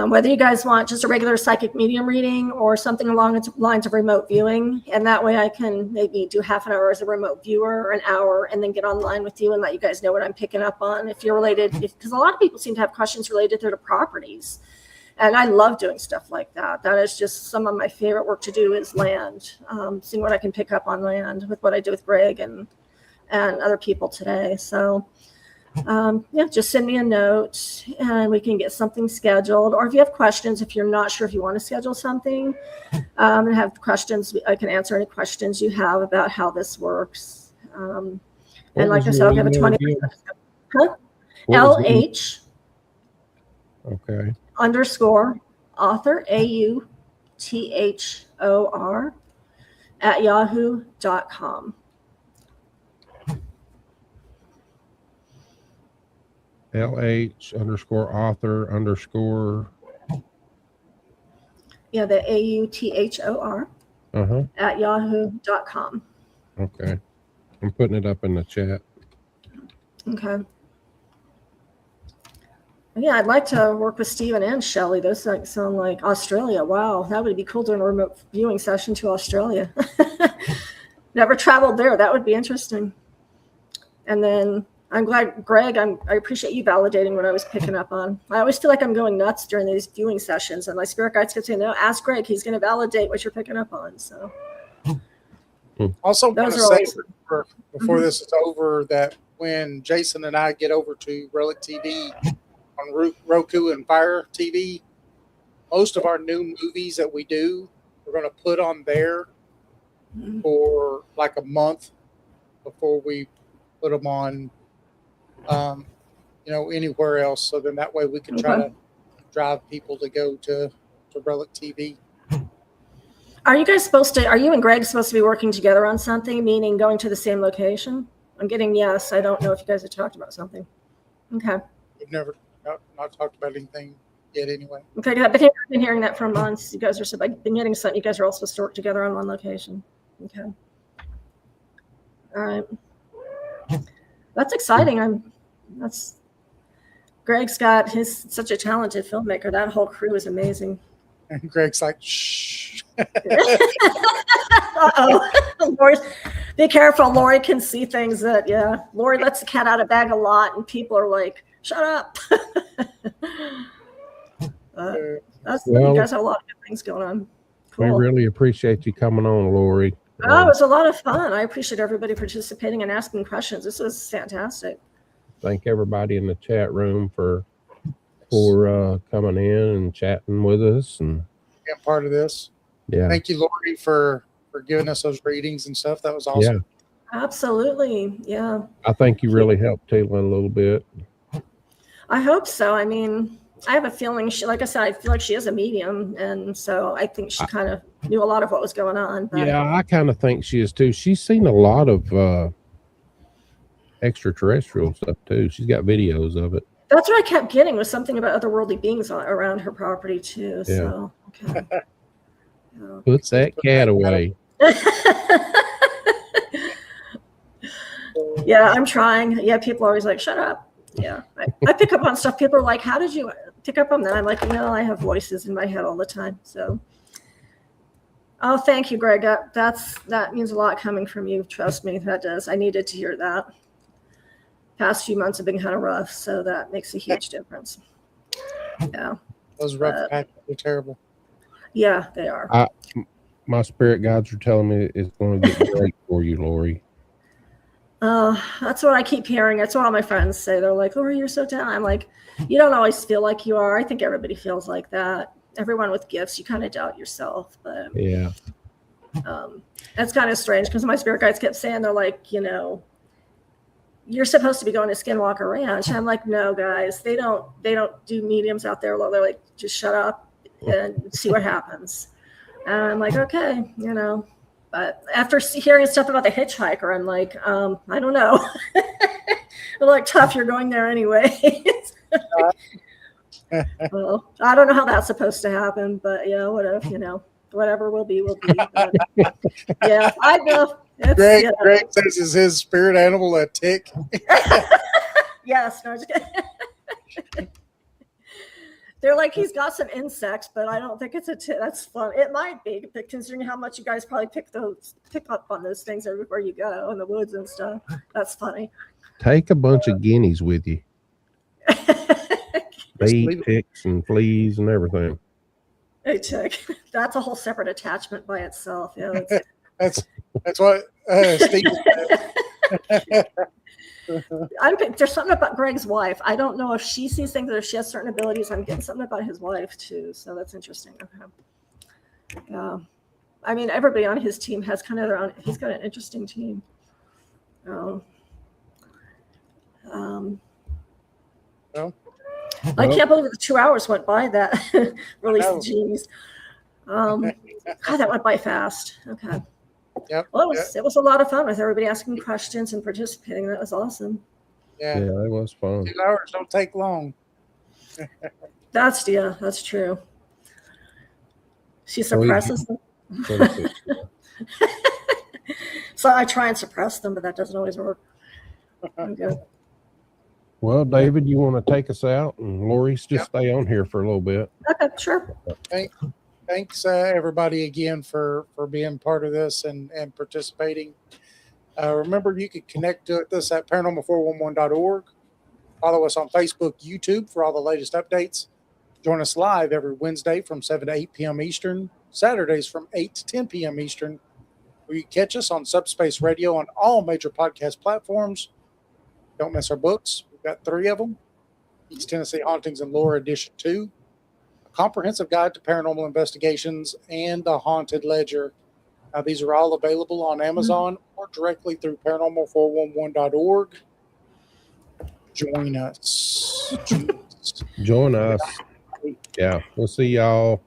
Whether you guys want just a regular psychic medium reading or something along the lines of remote viewing, and that way I can maybe do half an hour as a remote viewer or an hour and then get online with you and let you guys know what I'm picking up on. If you're related, because a lot of people seem to have questions related to their properties. And I love doing stuff like that. That is just some of my favorite work to do is land, seeing what I can pick up on land with what I do with Greg and other people today. So yeah, just send me a note and we can get something scheduled. Or if you have questions, if you're not sure if you want to schedule something and have questions, I can answer any questions you have about how this works. And like I said, I'll have a 20%. Huh? LH. Okay. _author, AUTHOR, yahoo.com. LH_author_. Yeah, the AUTHOR at yahoo.com. Okay. I'm putting it up in the chat. Okay. Yeah, I'd like to work with Stephen and Shelley. Those sound like Australia. Wow, that would be cool doing a remote viewing session to Australia. Never traveled there. That would be interesting. And then I'm glad, Greg, I appreciate you validating what I was picking up on. I always feel like I'm going nuts during these viewing sessions, and my spirit guides keep saying, no, ask Greg. He's going to validate what you're picking up on. So, Also, want to say before this is over that when Jason and I get over to Relic TV on Roku and Fire TV, most of our new movies that we do, we're going to put on there for like a month before we put them on, anywhere else. So then that way we can try to drive people to go to Relic TV. Are you and Greg supposed to be working together on something, meaning going to the same location? I'm getting yes. I don't know if you guys have talked about something. Okay. We've never not talked about anything yet anyway. Okay, I've been hearing that for months. You guys are, I've been getting something. You guys are all supposed to work together on one location. Okay. All right. That's exciting. Greg's he's such a talented filmmaker. That whole crew is amazing. And Greg's like, shh. Lori, be careful. Lori can see things that, Lori lets the cat out of bag a lot, and people are like, shut up. You guys have a lot of good things going on. Cool. We really appreciate you coming on, Lori. It was a lot of fun. I appreciate everybody participating and asking questions. This was fantastic. Thank everybody in the chat room for coming in and chatting with us and being part of this. Yeah. Thank you, Lori, for giving us those readings and stuff. That was awesome. Yeah. Absolutely. Yeah. I think you really helped Taylor a little bit. I hope so. I mean, I have a feeling like I said, I feel like she is a medium, and so I think she kind of knew a lot of what was going on. But. Yeah, I kind of think she is too. She's seen a lot of extraterrestrial stuff too. She's got videos of it. That's what I kept getting, was something about otherworldly beings around her property too. Yeah. So okay. Put that cat away. Yeah, I'm trying. Yeah, people are always like, shut up. Yeah, I pick up on stuff. People are like, how did you pick up on that? I'm like, no, I have voices in my head all the time. So, oh, thank you, Greg. That means a lot coming from you. Trust me, that does. I needed to hear that. Past few months have been kind of rough, so that makes a huge difference. Yeah. Those rough patches are terrible. Yeah, they are. My spirit guides are telling me it's going to get great for you, Lori. That's what I keep hearing. That's what all my friends say. They're like, Lori, you're so down. I'm like, you don't always feel like you are. I think everybody feels like that. Everyone with gifts, you kind of doubt yourself. But yeah, that's kind of strange because my spirit guides kept saying, they're like, you're supposed to be going to Skinwalker Ranch. And I'm like, no, guys, they don't do mediums out there. They're like, just shut up and see what happens. And I'm like, okay, But after hearing stuff about the hitchhiker, I'm like, I don't know. They're like, tough, you're going there anyway. Well, I don't know how that's supposed to happen, but yeah, whatever will be, will be. But, yeah, I know. Greg says, is his spirit animal a tick? Yes. No, just kidding. They're like, he's got some insects, but I don't think it's a tick. That's fun. It might be, but considering how much you guys probably pick up on those things everywhere you go in the woods and stuff. That's funny. Take a bunch of guineas with you. They eat ticks and fleas and everything. A tick. That's a whole separate attachment by itself. Yeah. That's what Steve said. There's something about Greg's wife. I don't know if she sees things or if she has certain abilities. I'm getting something about his wife too, so that's interesting. Okay. Yeah, I mean, everybody on his team has kind of their own. He's got an interesting team. I can't believe the 2 hours went by that released the genies. God, that went by fast. Okay. Yep. Well, it was a lot of fun with everybody asking questions and participating. That was awesome. Yeah, Yeah. it was fun. 2 hours don't take long. That's true. She suppresses them. So I try and suppress them, but that doesn't always work. Okay. Well, David, you want to take us out, and Lori's just stay on here for a little bit. Okay, sure. Thanks, everybody, again for being part of this and participating. Remember, you can connect with us at paranormal411.org. Follow us on Facebook, YouTube for all the latest updates. Join us live every Wednesday from 7 to 8 p.m. Eastern, Saturdays from 8 to 10 p.m. Eastern, where you catch us on Subspace Radio on all major podcast platforms. Don't miss our books. We've got 3 of them. East Tennessee Hauntings and Lore Edition 2, A Comprehensive Guide to Paranormal Investigations, and The Haunted Ledger. Now, these are all available on Amazon or directly through paranormal411.org. Join us. Join us. Yeah, we'll see y'all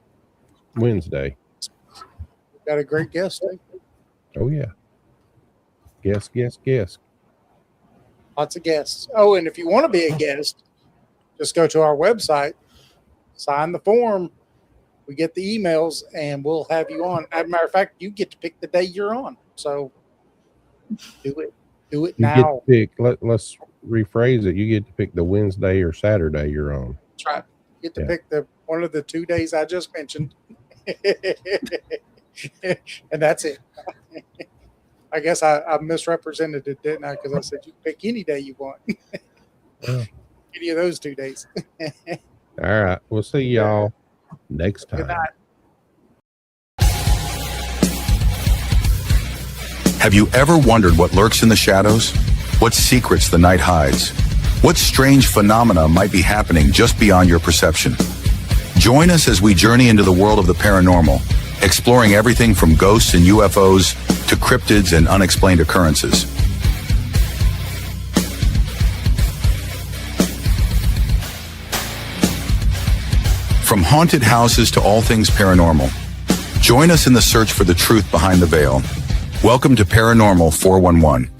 Wednesday. We've got a great guest. Oh, yeah. Guest. Lots of guests. Oh, and if you want to be a guest, just go to our website, sign the form. We get the emails, and we'll have you on. As a matter of fact, you get to pick the day you're on. So do it. Do it You now. get to pick, let's rephrase it. You get to pick the Wednesday or Saturday you're on. That's right. You get to pick one of the 2 days I just mentioned. And that's it. I guess I misrepresented it, didn't I? Because I said you pick any day you want. Any of those 2 days. All right. We'll see y'all next time. Good night. Have you ever wondered what lurks in the shadows? What secrets the night hides? What strange phenomena might be happening just beyond your perception? Join us as we journey into the world of the paranormal, exploring everything from ghosts and UFOs to cryptids and unexplained occurrences. From haunted houses to all things paranormal, join us in the search for the truth behind the veil. Welcome to Paranormal 411.